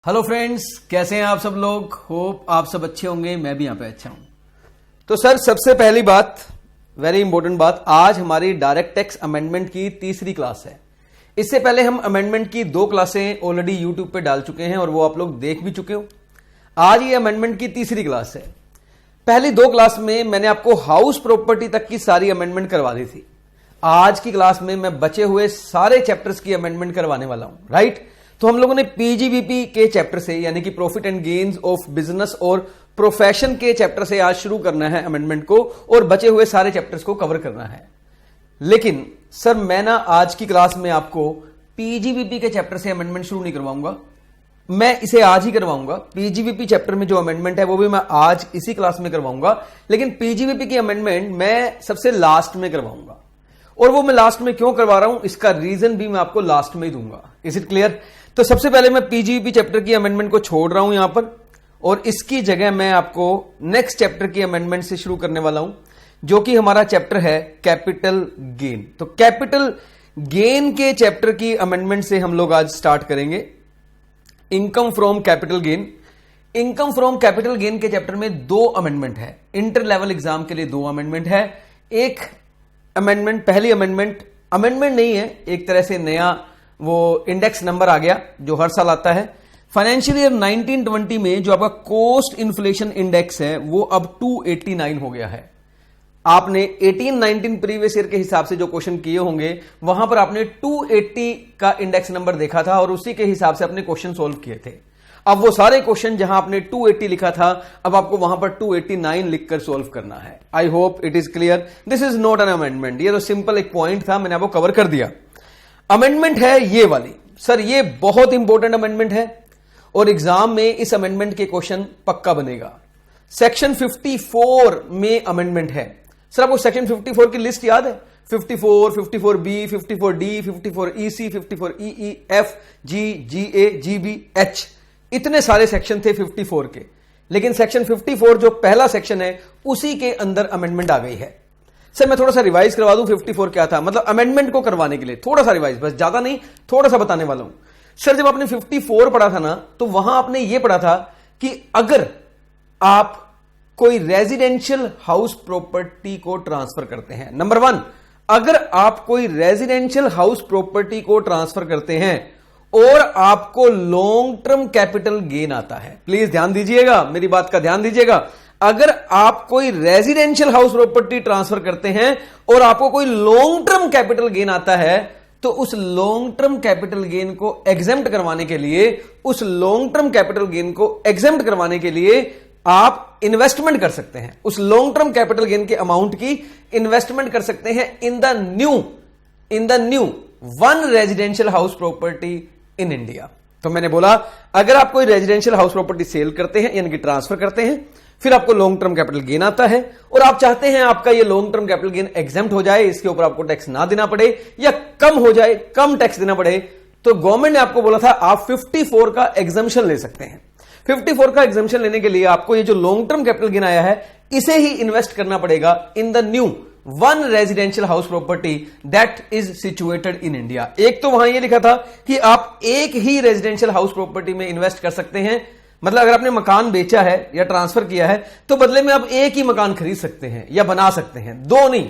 Hello friends, कैसे हैं आप सब लोग। होप आप सब अच्छे होंगे, मैं भी यहां पे अच्छा हूं। तो सर सबसे पहली बात, वेरी इंपॉर्टेंट बात, आज हमारी डायरेक्ट टैक्स अमेंडमेंट की तीसरी क्लास है। इससे पहले हम अमेंडमेंट की 2 क्लासें ऑलरेडी यूट्यूब पे डाल चुके हैं और वो आप लोग देख भी चुके हो। आज ये अमेंडमेंट की तीसरी क्लास है। पहली 2 क्लास में मैंने आपको हाउस प्रॉपर्टी तक की सारी अमेंडमेंट करवा दी थी। आज की क्लास में मैं बचे हुए सारे चैप्टर्स की अमेंडमेंट करवाने वाला हूं, राइट। तो हम लोगों ने पीजीबीपी के चैप्टर से, यानी कि profit and gains of business और प्रोफेशन के चैप्टर से आज शुरू करना है अमेंडमेंट को, और बचे हुए सारे चैप्टर्स को कवर करना है। लेकिन सर मैं ना आज की क्लास में आपको पीजीबीपी के चैप्टर से अमेंडमेंट शुरू नहीं करवाऊंगा, मैं इसे आज ही करवाऊंगा। पीजीबीपी चैप्टर में जो अमेंडमेंट है वो भी मैं आज इसी क्लास में करवाऊंगा, लेकिन पीजीबीपी की अमेंडमेंट मैं सबसे लास्ट में करवाऊंगा। और वो मैं लास्ट में क्यों करवा रहा हूं, इसका रीजन भी मैं आपको लास्ट में ही दूंगा। Is it clear. तो सबसे पहले मैं पीजीबीपी चैप्टर की अमेंडमेंट को छोड़ रहा हूं यहां पर, और इसकी जगह मैं आपको नेक्स्ट चैप्टर की अमेंडमेंट से शुरू करने वाला हूं, जो कि हमारा चैप्टर है कैपिटल गेन। तो कैपिटल गेन के चैप्टर की अमेंडमेंट से हम लोग आज स्टार्ट करेंगे। Income from capital gain. Income from capital gain के चैप्टर में 2 अमेंडमेंट है। इंटर लेवल एग्जाम के लिए 2 अमेंडमेंट है। एक अमेंडमेंट, पहली अमेंडमेंट नहीं है, एक तरह से नया वो इंडेक्स नंबर आ गया जो हर साल आता है। फाइनेंशियल ईयर 1920 में जो आपका कॉस्ट इन्फ्लेशन इंडेक्स है वो अब 289 हो गया है। आपने 18-19 प्रीवियस ईयर के हिसाब से जो क्वेश्चन किए होंगे वहां पर आपने 280 का इंडेक्स नंबर देखा था और उसी के हिसाब से अपने क्वेश्चन सोल्व किए थे। अब वो सारे क्वेश्चन जहां आपने 280 लिखा था, अब आपको वहां पर 289 लिखकर सोल्व करना है। I hope it is clear. This is not an amendment, ये तो सिंपल एक पॉइंट था, मैंने आपको कवर कर दिया। अमेंडमेंट है ये वाली। सर ये बहुत इंपॉर्टेंट अमेंडमेंट है और एग्जाम में इस अमेंडमेंट के क्वेश्चन पक्का बनेगा। सेक्शन 54 में अमेंडमेंट है। सर आपको सेक्शन 54 की लिस्ट याद है? 54, 54B, 54D, 54EC, 54EE, F, G, GA, GB, H, इतने सारे सेक्शन थे 54 के। लेकिन सेक्शन 54 जो पहला सेक्शन है उसी के अंदर अमेंडमेंट आ गई है। सर मैं थोड़ा सा रिवाइज करवा दूं 54 क्या था, मतलब अमेंडमेंट को करवाने के लिए थोड़ा सा रिवाइज, बस ज्यादा नहीं, थोड़ा सा बताने वाला हूं। सर जब आपने 54 पढ़ा था ना, तो वहां आपने यह पढ़ा था कि अगर आप कोई रेजिडेंशियल हाउस प्रॉपर्टी को ट्रांसफर करते हैं, नंबर 1, अगर आप कोई रेजिडेंशियल हाउस प्रॉपर्टी को ट्रांसफर करते हैं और आपको लॉन्ग टर्म कैपिटल गेन आता है, प्लीज ध्यान दीजिएगा, मेरी बात का ध्यान दीजिएगा। अगर आप कोई रेजिडेंशियल हाउस प्रॉपर्टी ट्रांसफर करते हैं और आपको कोई लॉन्ग टर्म कैपिटल गेन आता है, तो उस लॉन्ग टर्म कैपिटल गेन को एग्जेम्प्ट करवाने के लिए, उस लॉन्ग टर्म कैपिटल गेन को एग्जेम्प्ट करवाने के लिए आप इन्वेस्टमेंट कर सकते हैं। उस लॉन्ग टर्म कैपिटल गेन के अमाउंट की इन्वेस्टमेंट कर सकते हैं in the new 1 residential house property in India. तो मैंने बोला अगर आप कोई रेजिडेंशियल हाउस प्रॉपर्टी सेल करते हैं, यानी कि ट्रांसफर करते हैं, फिर आपको लॉन्ग टर्म कैपिटल गेन आता है और आप चाहते हैं आपका ये long term capital gain exempt हो जाए, इसके ऊपर आपको टैक्स ना देना पड़े या कम हो जाए, कम टैक्स देना पड़े, तो गवर्नमेंट ने आपको बोला था आप 54 का एग्जम्पशन ले सकते हैं। 54 का एग्जम्पशन लेने के लिए आपको ये जो लॉन्ग टर्म कैपिटल गेन आया है इसे ही इन्वेस्ट करना पड़ेगा in the new 1 residential house property that is situated in India. एक तो वहां यह लिखा था कि आप एक ही रेजिडेंशियल हाउस प्रॉपर्टी में इन्वेस्ट कर सकते हैं, मतलब अगर आपने मकान बेचा है या ट्रांसफर किया है तो बदले में आप एक ही मकान खरीद सकते हैं या बना सकते हैं, 2 नहीं।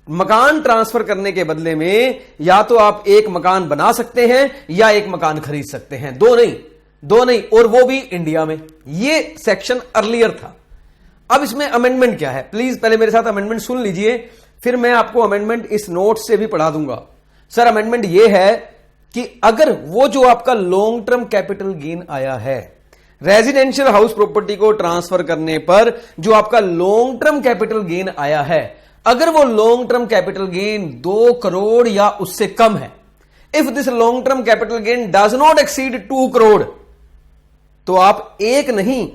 मकान ट्रांसफर करने के बदले में या तो आप एक मकान बना सकते हैं या एक मकान खरीद सकते हैं, 2 नहीं, और वो भी इंडिया में। ये सेक्शन अर्लियर था। अब इसमें अमेंडमेंट क्या है, प्लीज पहले मेरे साथ अमेंडमेंट सुन लीजिए, फिर मैं आपको अमेंडमेंट इस नोट से भी पढ़ा दूंगा। सर अमेंडमेंट यह है कि अगर वो जो आपका लॉन्ग टर्म कैपिटल गेन आया है, रेजिडेंशियल हाउस प्रॉपर्टी को ट्रांसफर करने पर जो आपका लॉन्ग टर्म कैपिटल गेन आया है, अगर वो long term capital gain 2 crore या उससे कम है, if this long term capital gain does not exceed 2 crore, तो आप एक नहीं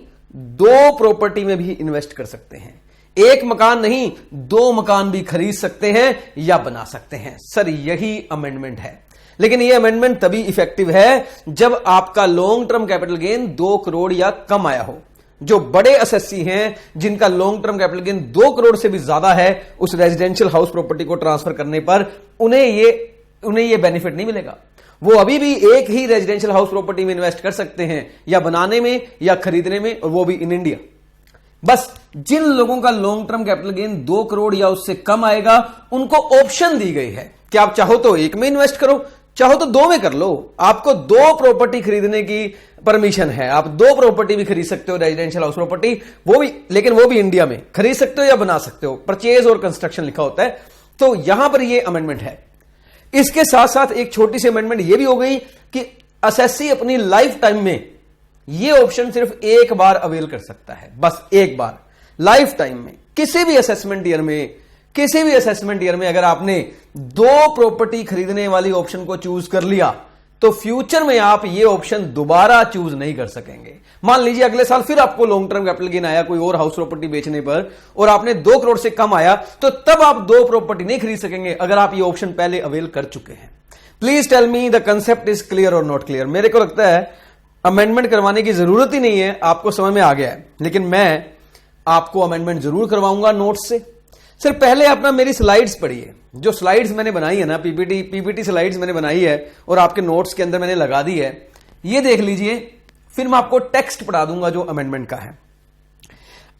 2 प्रॉपर्टी में भी इन्वेस्ट कर सकते हैं। एक मकान नहीं 2 मकान भी खरीद सकते हैं या बना सकते हैं। सर यही अमेंडमेंट है, लेकिन यह अमेंडमेंट तभी इफेक्टिव है जब आपका long term capital gain 2 crore या कम आया हो। जो बड़े एसएससी हैं जिनका long term capital gain 2 crore से भी ज्यादा है, उस रेजिडेंशियल हाउस प्रॉपर्टी को ट्रांसफर करने पर उन्हें ये बेनिफिट नहीं मिलेगा। वो अभी भी एक ही रेजिडेंशियल हाउस प्रॉपर्टी में इन्वेस्ट कर सकते हैं, या बनाने में या खरीदने में, और वो भी इन इंडिया। बस जिन लोगों का long term capital gain 2 crore या उससे कम आएगा, उनको ऑप्शन दी गई है कि आप चाहो तो एक में इन्वेस्ट करो, चाहो तो 2 में कर लो। आपको 2 प्रॉपर्टी खरीदने की परमिशन है, आप 2 प्रॉपर्टी भी खरीद सकते हो, रेजिडेंशियल हाउस प्रॉपर्टी, वो भी, लेकिन वो भी इंडिया में खरीद सकते हो या बना सकते हो। परचेज और कंस्ट्रक्शन लिखा होता है। तो यहां पर ये अमेंडमेंट है। इसके साथ साथ एक छोटी सी अमेंडमेंट ये भी हो गई कि असेसी अपनी लाइफ टाइम में ये ऑप्शन सिर्फ एक बार अवेल कर सकता है, बस एक बार लाइफ टाइम में। किसी भी असेसमेंट ईयर में अगर आपने 2 प्रॉपर्टी खरीदने वाली ऑप्शन को चूज कर लिया, तो फ्यूचर में आप ये ऑप्शन दोबारा चूज नहीं कर सकेंगे। मान लीजिए अगले साल फिर आपको लॉन्ग टर्म कैपिटल गेन आया कोई और हाउस प्रॉपर्टी बेचने पर, और आपने 2 करोड़ से कम आया, तो तब आप 2 प्रॉपर्टी नहीं खरीद सकेंगे अगर आप ये ऑप्शन पहले अवेल कर चुके हैं। Please tell me the concept is clear और नॉट क्लियर। मेरे को लगता है अमेंडमेंट करवाने की जरूरत ही नहीं है, आपको समझ में आ गया है, लेकिन मैं आपको अमेंडमेंट जरूर करवाऊंगा नोट्स से। सर पहले अपना मेरी स्लाइड्स पढ़िए, जो स्लाइड्स मैंने बनाई है ना, पीपीटी स्लाइड्स मैंने बनाई है और आपके नोट्स के अंदर मैंने लगा दी है, ये देख लीजिए। फिर मैं आपको टेक्स्ट पढ़ा दूंगा जो अमेंडमेंट का है।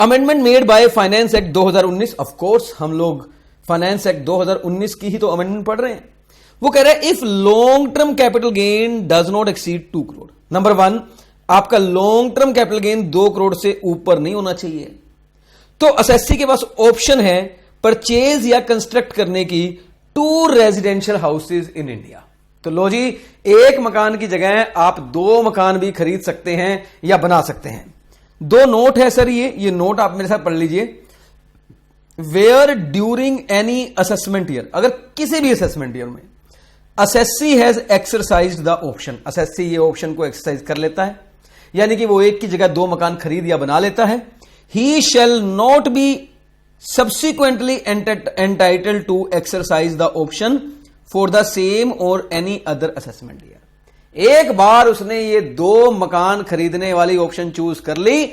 Amendment made by finance act 2019। Of course हम लोग फाइनेंस एक्ट 2019 की ही तो अमेंडमेंट पढ़ रहे हैं। वो कह रहा है if long term capital gain does not exceed 2 crore. Number 1, आपका long term capital gain 2 crore से ऊपर नहीं होना चाहिए। तो असेसी के पास ऑप्शन है परचेज या कंस्ट्रक्ट करने की 2 रेजिडेंशियल हाउसेज इन इंडिया। तो लो जी, एक मकान की जगह आप 2 मकान भी खरीद सकते हैं या बना सकते हैं। 2 नोट है सर, ये नोट आप मेरे साथ पढ़ लीजिए। Where during any assessment year, अगर किसी भी असेसमेंट ईयर में assessee has exercised the option, assessee ये ऑप्शन को एक्सरसाइज कर लेता है, यानी कि वो एक की जगह 2 मकान खरीद या बना लेता है। He shall not be subsequently entitled to exercise the option for the same or any other assessment year। एक बार उसने ये 2 मकान खरीदने वाली ऑप्शन चूज कर ली,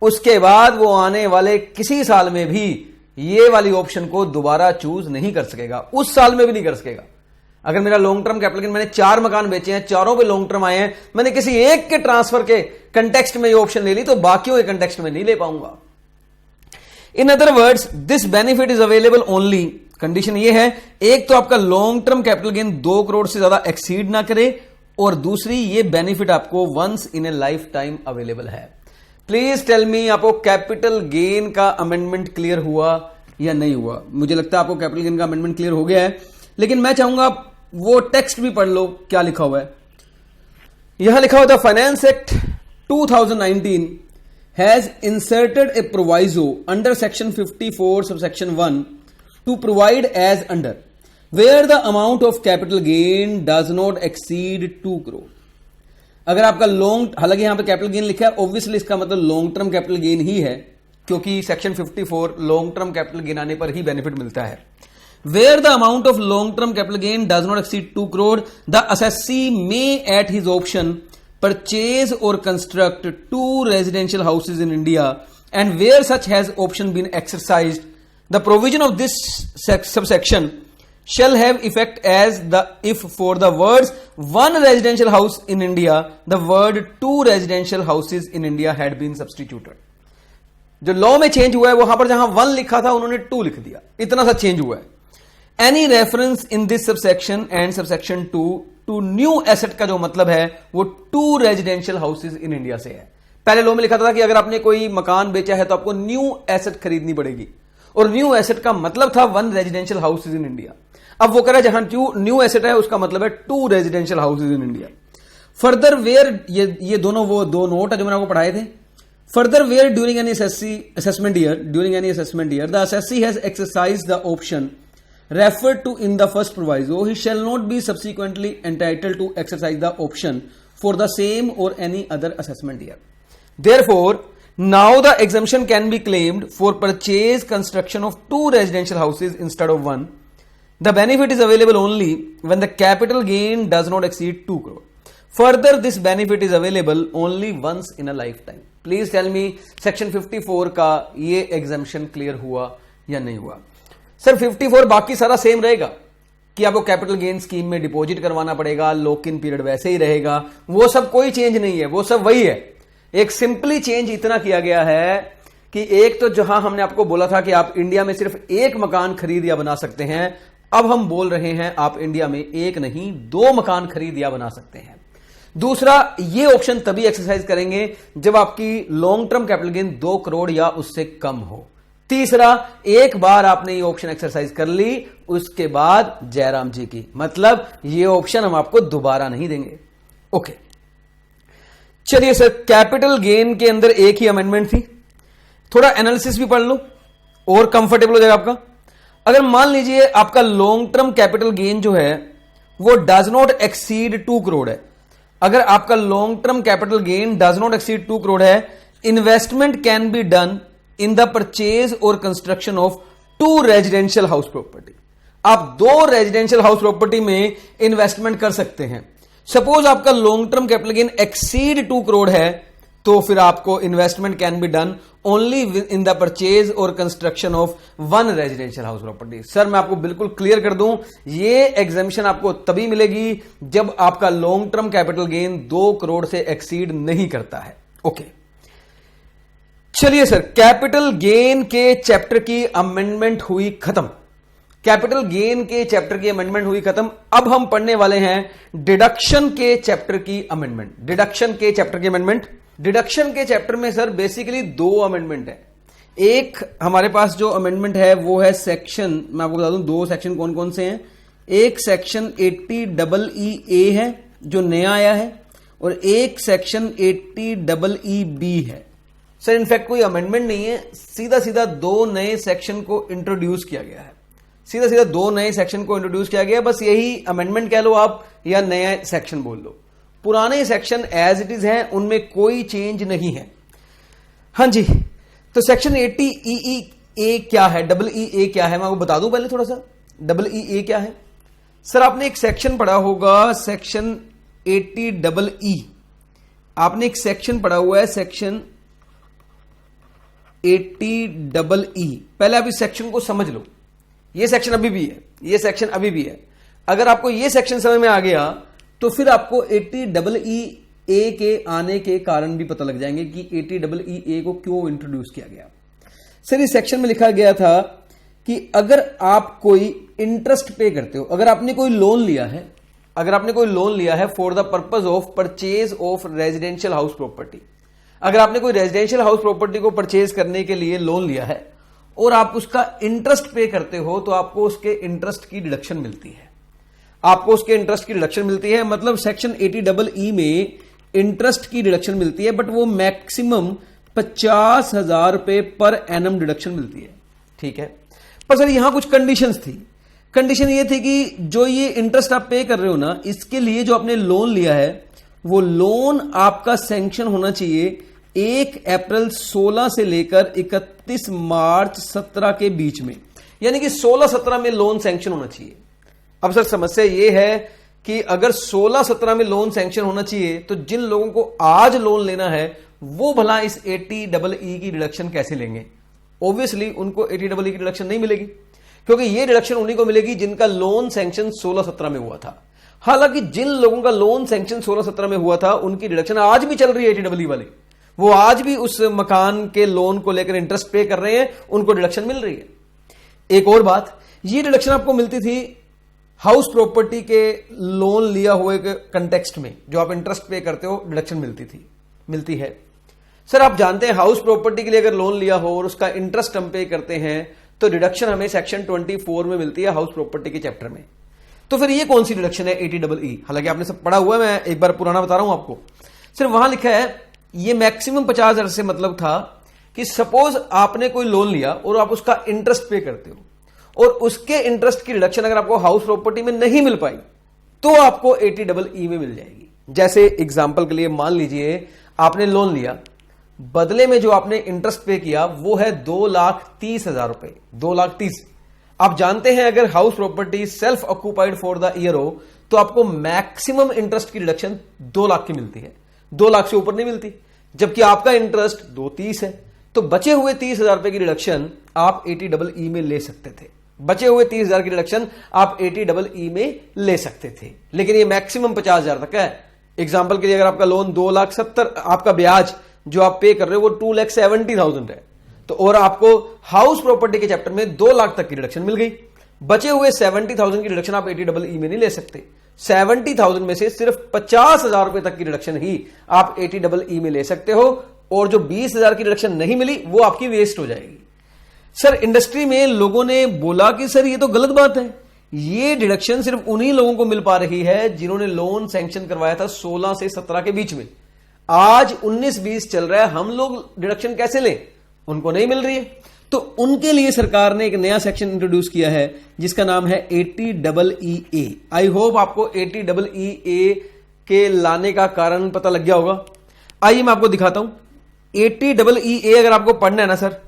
उसके बाद वो आने वाले किसी साल में भी ये वाली ऑप्शन को दोबारा चूज नहीं कर सकेगा, उस साल में भी नहीं कर सकेगा। अगर मेरा लॉन्ग टर्म कैपिटल गेन, मैंने 4 मकान बेचे हैं, चारों पे लॉन्ग टर्म आए हैं, मैंने किसी एक के ट्रांसफर के कंटेक्स्ट में ये ऑप्शन ले ली, तो बाकियों के कंटेक्स्ट में नहीं ले पाऊंगा। In other words this benefit is available only, condition ये है, एक तो आपका long term capital gain 2 crore से ज्यादा एक्सीड ना करे, और दूसरी ये बेनिफिट आपको once in a life time available है। प्लीज टेल मी, आपको कैपिटल गेन का अमेंडमेंट क्लियर हुआ या नहीं हुआ? मुझे लगता है आपको कैपिटल गेन का अमेंडमेंट क्लियर हो गया है, लेकिन मैं चाहूंगा वो टेक्स्ट भी पढ़ लो, क्या लिखा हुआ है। यहां लिखा हुआ था finance act 2019 has inserted a proviso under section 54 subsection 1 to provide as under, where the amount of capital gain does not exceed 2 crore। अगर आपका लॉन्ग, हालांकि यहां पे कैपिटल गेन लिखा है, ऑब्वियसली इसका मतलब लॉन्ग टर्म कैपिटल गेन ही है, क्योंकि section 54 long term capital gain आने पर ही बेनिफिट मिलता है। Where the amount of long term capital gain does not exceed 2 crore, the assessee may at his option purchase or construct 2 residential houses in India, and where such has option been exercised, the provision of this subsection shall have effect as the if for the words 1 residential house in India, the word 2 residential houses in India had been substituted। जो law में change हुआ है, वहां पर जहां 1 लिखा था उन्होंने 2 लिख दिया, इतना सा चेंज हुआ है। Any reference in this subsection and subsection 2 to new asset का जो मतलब है वो 2 रेजिडेंशियल हाउसेज इन इंडिया से है। पहले लॉ में लिखा था कि अगर आपने कोई मकान बेचा है तो आपको न्यू एसेट खरीदनी पड़ेगी, और न्यू एसेट का मतलब था 1 रेजिडेंशियल हाउसेज इन इंडिया। अब वो कह रहा है जहां न्यू एसेट है उसका मतलब है 2 residential houses in India. Further where, ये दोनों वो 2 नोट है जो मैंने आपको पढ़ाए थे। Further where during any assessment year the assessee has exercised the option referred to in the first proviso, he shall not be subsequently entitled to exercise the option for the same or any other assessment year. Therefore, now the exemption can be claimed for purchase construction of 2 residential houses instead of 1. The benefit is available only when the capital gain does not exceed 2 crore. Further, this benefit is available only once in a lifetime. Please tell me, section 54 का ये exemption clear हुआ या नहीं हुआ? Sir 54 बाकी सारा same रहेगा, कि आपको कैपिटल गेन स्कीम में डिपॉजिट करवाना पड़ेगा, लॉक इन पीरियड वैसे ही रहेगा, वो सब कोई चेंज नहीं है, वो सब वही है। एक सिंपली चेंज इतना किया गया है कि एक तो जहां हमने आपको बोला था कि आप इंडिया में सिर्फ एक मकान खरीद या बना सकते हैं, अब हम बोल रहे हैं आप इंडिया में एक नहीं 2 मकान खरीद या बना सकते हैं। दूसरा, ये ऑप्शन तभी एक्सरसाइज करेंगे जब आपकी long term capital gain 2 crore या उससे कम हो। तीसरा, एक बार आपने ये ऑप्शन एक्सरसाइज कर ली, उसके बाद जयराम जी की, मतलब ये ऑप्शन हम आपको दोबारा नहीं देंगे। ओके, चलिए सर, कैपिटल गेन के अंदर एक ही अमेंडमेंट थी, थोड़ा एनालिसिस भी पढ़ लो और कंफर्टेबल हो जाएगा आपका। अगर मान लीजिए आपका लॉन्ग टर्म कैपिटल गेन जो है वो डज नॉट एक्सीड 2 करोड़ है, अगर आपका long term capital gain does not exceed 2 crore है, investment can be done in the purchase और construction of 2 residential house property. आप 2 रेजिडेंशियल हाउस प्रॉपर्टी में इन्वेस्टमेंट कर सकते हैं। सपोज आपका long term capital gain exceed 2 crore है, तो फिर आपको investment can be done only in the purchase और construction of 1 residential house property. Sir मैं आपको बिल्कुल क्लियर कर दूं, ये एग्जामिशन आपको तभी मिलेगी जब आपका long term capital gain 2 crore से एक्सीड नहीं करता है। ओके, चलिए सर, कैपिटल गेन के चैप्टर की अमेंडमेंट हुई खत्म। कैपिटल गेन के चैप्टर की अमेंडमेंट हुई खत्म। अब हम पढ़ने वाले हैं डिडक्शन के चैप्टर की अमेंडमेंट। डिडक्शन के चैप्टर की अमेंडमेंट, डिडक्शन के चैप्टर में सर बेसिकली 2 अमेंडमेंट है। एक हमारे पास जो अमेंडमेंट है वो है सेक्शन, मैं आपको बता दूं 2 सेक्शन कौन कौन से हैं। एक सेक्शन 80EE है जो नया आया है, और एक सेक्शन 80EE है। सर इनफैक्ट कोई अमेंडमेंट नहीं है, सीधा सीधा 2 नए सेक्शन को इंट्रोड्यूस किया गया है। सीधा सीधा 2 नए सेक्शन को इंट्रोड्यूस किया गया, बस यही अमेंडमेंट कह लो आप या नया सेक्शन बोल लो। पुराने सेक्शन एज इट इज हैं, उनमें कोई चेंज नहीं है। हां जी, तो सेक्शन 80EE क्या है, EE क्या है, मैं आपको बता दूं पहले थोड़ा सा। EE क्या है सर, आपने एक सेक्शन पढ़ा होगा सेक्शन 80EE, आपने एक सेक्शन पढ़ा हुआ है सेक्शन 80EE। पहले आप इस सेक्शन को समझ लो, ये सेक्शन अभी भी है, ये सेक्शन अभी भी है। अगर आपको ये सेक्शन समझ में आ गया तो फिर आपको 80EE के आने के कारण भी पता लग जाएंगे कि 80EE को क्यों इंट्रोड्यूस किया गया। सर इस सेक्शन में लिखा गया था कि अगर आप कोई इंटरेस्ट पे करते हो, अगर आपने कोई लोन लिया है, अगर आपने कोई लोन लिया है for the purpose of purchase of residential house property, अगर आपने कोई रेजिडेंशियल हाउस प्रॉपर्टी को परचेज करने के लिए लोन लिया है और आप उसका इंटरेस्ट पे करते हो, तो आपको उसके इंटरेस्ट की डिडक्शन मिलती है। आपको उसके इंटरेस्ट की डिडक्शन मिलती है, मतलब सेक्शन 80EE में इंटरेस्ट की डिडक्शन मिलती है, बट वो मैक्सिमम 50,000 रुपए पर एनम डिडक्शन मिलती है। ठीक है, पर सर यहां कुछ कंडीशंस थी। कंडीशन ये थी कि जो ये इंटरेस्ट आप पे कर रहे हो ना, इसके लिए जो आपने लोन लिया है वो लोन आपका सैंक्शन होना चाहिए 1 अप्रैल 16 से लेकर 31 मार्च 17 के बीच में, यानी कि 16-17 में लोन सैंक्शन होना चाहिए। अब सर समस्या यह है कि अगर 16-17 में लोन सैंक्शन होना चाहिए, तो जिन लोगों को आज लोन लेना है वो भला इस 80EE की डिडक्शन कैसे लेंगे? ऑब्वियसली उनको 80EE की डिडक्शन नहीं मिलेगी, क्योंकि ये डिडक्शन उन्हीं को मिलेगी जिनका लोन सैंक्शन 16-17 में हुआ था। हालांकि जिन लोगों का लोन सैंक्शन 16-17 में हुआ था उनकी डिडक्शन आज भी चल रही है 80EE वाली, वो आज भी उस मकान के लोन को लेकर इंटरेस्ट पे कर रहे हैं, उनको डिडक्शन मिल रही है। एक और बात, ये डिडक्शन आपको मिलती थी हाउस प्रॉपर्टी के लोन लिया हुए के कंटेक्स्ट में, जो आप इंटरेस्ट पे करते हो डिडक्शन मिलती है। सर आप जानते हैं हाउस प्रॉपर्टी के लिए अगर लोन लिया हो और उसका इंटरेस्ट हम पे करते हैं तो डिडक्शन हमें सेक्शन 24 में मिलती है हाउस प्रॉपर्टी के चैप्टर में। तो फिर ये कौन सी डिडक्शन है 80EE? हालांकि आपने सब पढ़ा हुआ है, मैं एक बार पुराना बता रहा हूं आपको। सिर्फ वहां लिखा है ये मैक्सिमम 50,000 से मतलब था कि सपोज आपने कोई लोन लिया और आप उसका इंटरेस्ट पे करते हो और उसके इंटरेस्ट की रिडक्शन अगर आपको हाउस प्रॉपर्टी में नहीं मिल पाई तो आपको 80EE में मिल जाएगी। जैसे एग्जांपल के लिए मान लीजिए आपने लोन लिया, बदले में जो आपने इंटरेस्ट पे किया वो है 2,30,000 रुपए, 2,30,000। आप जानते हैं अगर house property self occupied for the year हो तो आपको मैक्सिमम इंटरेस्ट की रिडक्शन 2 लाख की मिलती है, 2 लाख से ऊपर नहीं मिलती, जबकि आपका इंटरेस्ट 2,30,000 है। तो बचे हुए 30,000 रुपए की रिडक्शन आप 80EE में ले सकते थे। बचे हुए 30,000 की डिडक्शन आप 80EE में ले सकते थे, लेकिन ये मैक्सिमम 50,000 तक है। एग्जाम्पल के लिए अगर आपका लोन 2,70,000, आपका ब्याज जो आप पे कर रहे हो वो 2,70,000 है, तो और आपको हाउस प्रॉपर्टी के चैप्टर में 2 लाख तक की डिडक्शन मिल गई। बचे हुए 70,000 की डिडक्शन आप 80EE में नहीं ले सकते। 70,000 में से सिर्फ 50,000 रुपए तक की डिडक्शन ही आप 80EE में ले सकते हो, और जो 20,000 की डिडक्शन नहीं मिली वो आपकी वेस्ट हो जाएगी। सर इंडस्ट्री में लोगों ने बोला कि सर ये तो गलत बात है, ये डिडक्शन सिर्फ उन्हीं लोगों को मिल पा रही है जिन्होंने लोन सैंक्शन करवाया था 16 से 17 के बीच में। आज 19-20 चल रहा है, हम लोग डिडक्शन कैसे लें? उनको नहीं मिल रही है, तो उनके लिए सरकार ने एक नया सेक्शन इंट्रोड्यूस किया है जिसका नाम है 80EE। आई होप आपको 80EE के लाने का कारण पता लग गया होगा। आइए मैं आपको दिखाता हूं 80EE। अगर आपको पढ़ना है ना सर,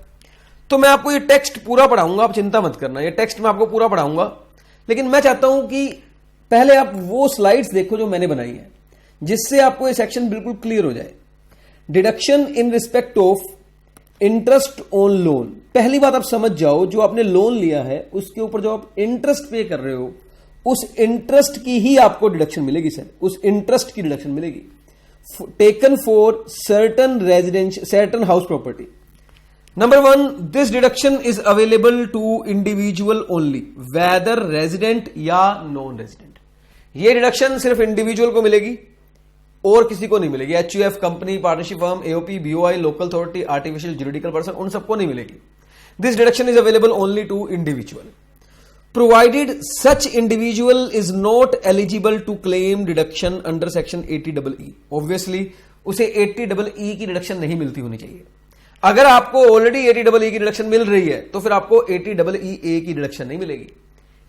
तो मैं आपको ये टेक्स्ट पूरा पढ़ाऊंगा, आप चिंता मत करना, ये टेक्स्ट मैं आपको पूरा पढ़ाऊंगा, लेकिन मैं चाहता हूं कि पहले आप वो स्लाइड्स देखो जो मैंने बनाई है, जिससे आपको ये सेक्शन बिल्कुल क्लियर हो जाए। Deduction in respect of interest on loan. पहली बात आप समझ जाओ, जो आपने लोन लिया है उसके ऊपर जो आप इंटरेस्ट पे कर रहे हो, उस इंटरेस्ट की ही आपको डिडक्शन मिलेगी सर, उस इंटरेस्ट की डिडक्शन मिलेगी। Taken for certain house property. Number 1, this deduction is available to individual only, whether resident या नॉन रेजिडेंट। ये डिडक्शन सिर्फ इंडिविजुअल को मिलेगी और किसी को नहीं मिलेगी। HUF, company, partnership firm, AOP, BOI, local authority, artificial juridical person, उन सबको नहीं मिलेगी। This deduction is available only to individual, provided such individual is not eligible to claim deduction under section 80EE। Obviously उसे 80EE की deduction नहीं मिलती होनी चाहिए। अगर आपको ऑलरेडी 80EE की डिडक्शन मिल रही है तो फिर आपको 80EE की डिडक्शन नहीं मिलेगी।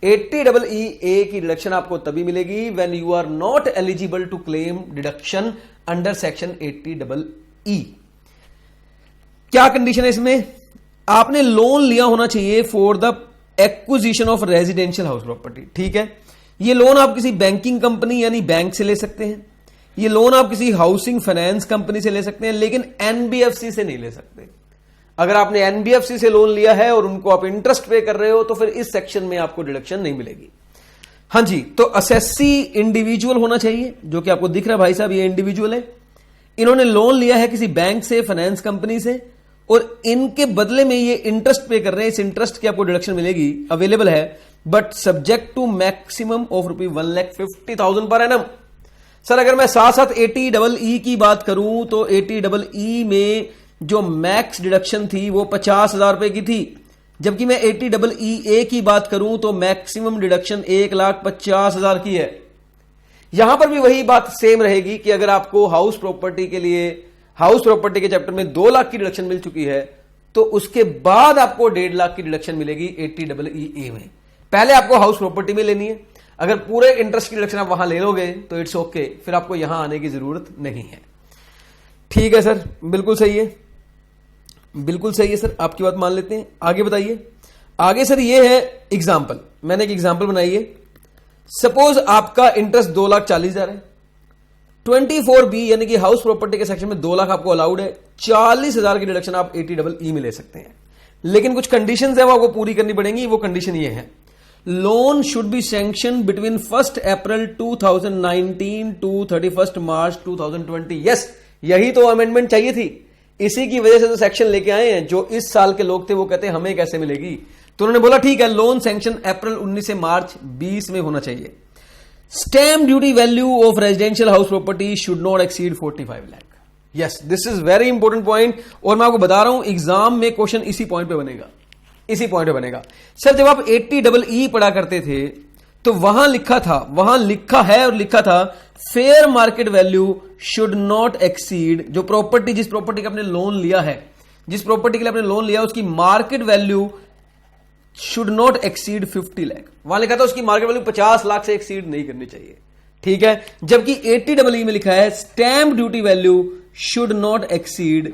80EE की डिडक्शन आपको तभी मिलेगी when you are not eligible to claim deduction under section 80EE। क्या कंडीशन है इसमें? आपने लोन लिया होना चाहिए for the acquisition of residential house property. ठीक है, ये लोन आप किसी बैंकिंग कंपनी यानी बैंक से ले सकते हैं, ये लोन आप किसी हाउसिंग फाइनेंस कंपनी से ले सकते हैं, लेकिन एनबीएफसी से नहीं ले सकते। अगर आपने एनबीएफसी से लोन लिया है और उनको आप इंटरेस्ट पे कर रहे हो तो फिर इस सेक्शन में आपको डिडक्शन नहीं मिलेगी। हां जी, तो असेसी इंडिविजुअल होना चाहिए, जो कि आपको दिख रहा है भाई साहब, ये इंडिविजुअल है। इन्होंने लोन लिया है किसी बैंक से, फाइनेंस कंपनी से, और इनके बदले में ये इंटरेस्ट पे कर रहे हैं। इस इंटरेस्ट की आपको डिडक्शन मिलेगी, अवेलेबल है, but subject to maximum of ₹1,50,000 per annum. Sir अगर मैं साथ साथ 80EE की बात करूं तो 80EE में जो मैक्स डिडक्शन थी वो 50,000 रुपए की थी, जबकि मैं 80EE की बात करूं तो मैक्सिमम डिडक्शन 1,50,000 की है। यहां पर भी वही बात सेम रहेगी कि अगर आपको हाउस प्रॉपर्टी के लिए, हाउस प्रॉपर्टी के चैप्टर में 2 लाख की डिडक्शन मिल चुकी है तो उसके बाद आपको 1.5 लाख की डिडक्शन मिलेगी 80EE में। पहले आपको हाउस प्रॉपर्टी में लेनी है। अगर पूरे इंटरेस्ट की डिडक्शन आप वहां ले लोगे तो इट्स ओके, फिर आपको यहां आने की जरूरत नहीं है। ठीक है सर, बिल्कुल सही है, बिल्कुल सही है सर, आपकी बात मान लेते हैं। आगे बताइए। आगे सर ये है एग्जाम्पल, मैंने एक एग्जाम्पल बनाई है। सपोज आपका इंटरेस्ट 2,40,000 है, 24B यानी कि हाउस प्रॉपर्टी के सेक्शन में 2 लाख आपको अलाउड है, 40,000 की डिडक्शन आप 80EE में ले सकते हैं, लेकिन कुछ कंडीशंस है वो आपको पूरी करनी पड़ेंगी। वो कंडीशन ये है, loan should be sanction between 1 April 2019 to 31 March 2020। Yes, यही तो अमेंडमेंट चाहिए थी, इसी की वजह से तो सेक्शन लेके आए हैं। जो इस साल के लोग थे वो कहते हैं हमें कैसे मिलेगी, तो उन्होंने बोला ठीक है, लोन सैंक्शन अप्रैल 19 से मार्च 20 में होना चाहिए। Stamp duty value of residential house property should not exceed 45 lakh. Yes, this is very important point, और मैं आपको बता रहा हूं एग्जाम में क्वेश्चन इसी पॉइंट पे बनेगा, इसी पॉइंट पे बनेगा। सर जब आप 80EE पढ़ा करते थे तो वहां लिखा था, वहां लिखा है और लिखा था fair market value should not exceed, जो प्रॉपर्टी, जिस प्रॉपर्टी का आपने लोन लिया है, जिस प्रॉपर्टी के लिए आपने लोन लिया उसकी market value should not exceed 50 lakh. वहां लिखा था उसकी मार्केट वैल्यू 50 लाख से एक्सीड नहीं करनी चाहिए। ठीक है, जबकि 80EE में लिखा है stamp duty value should not exceed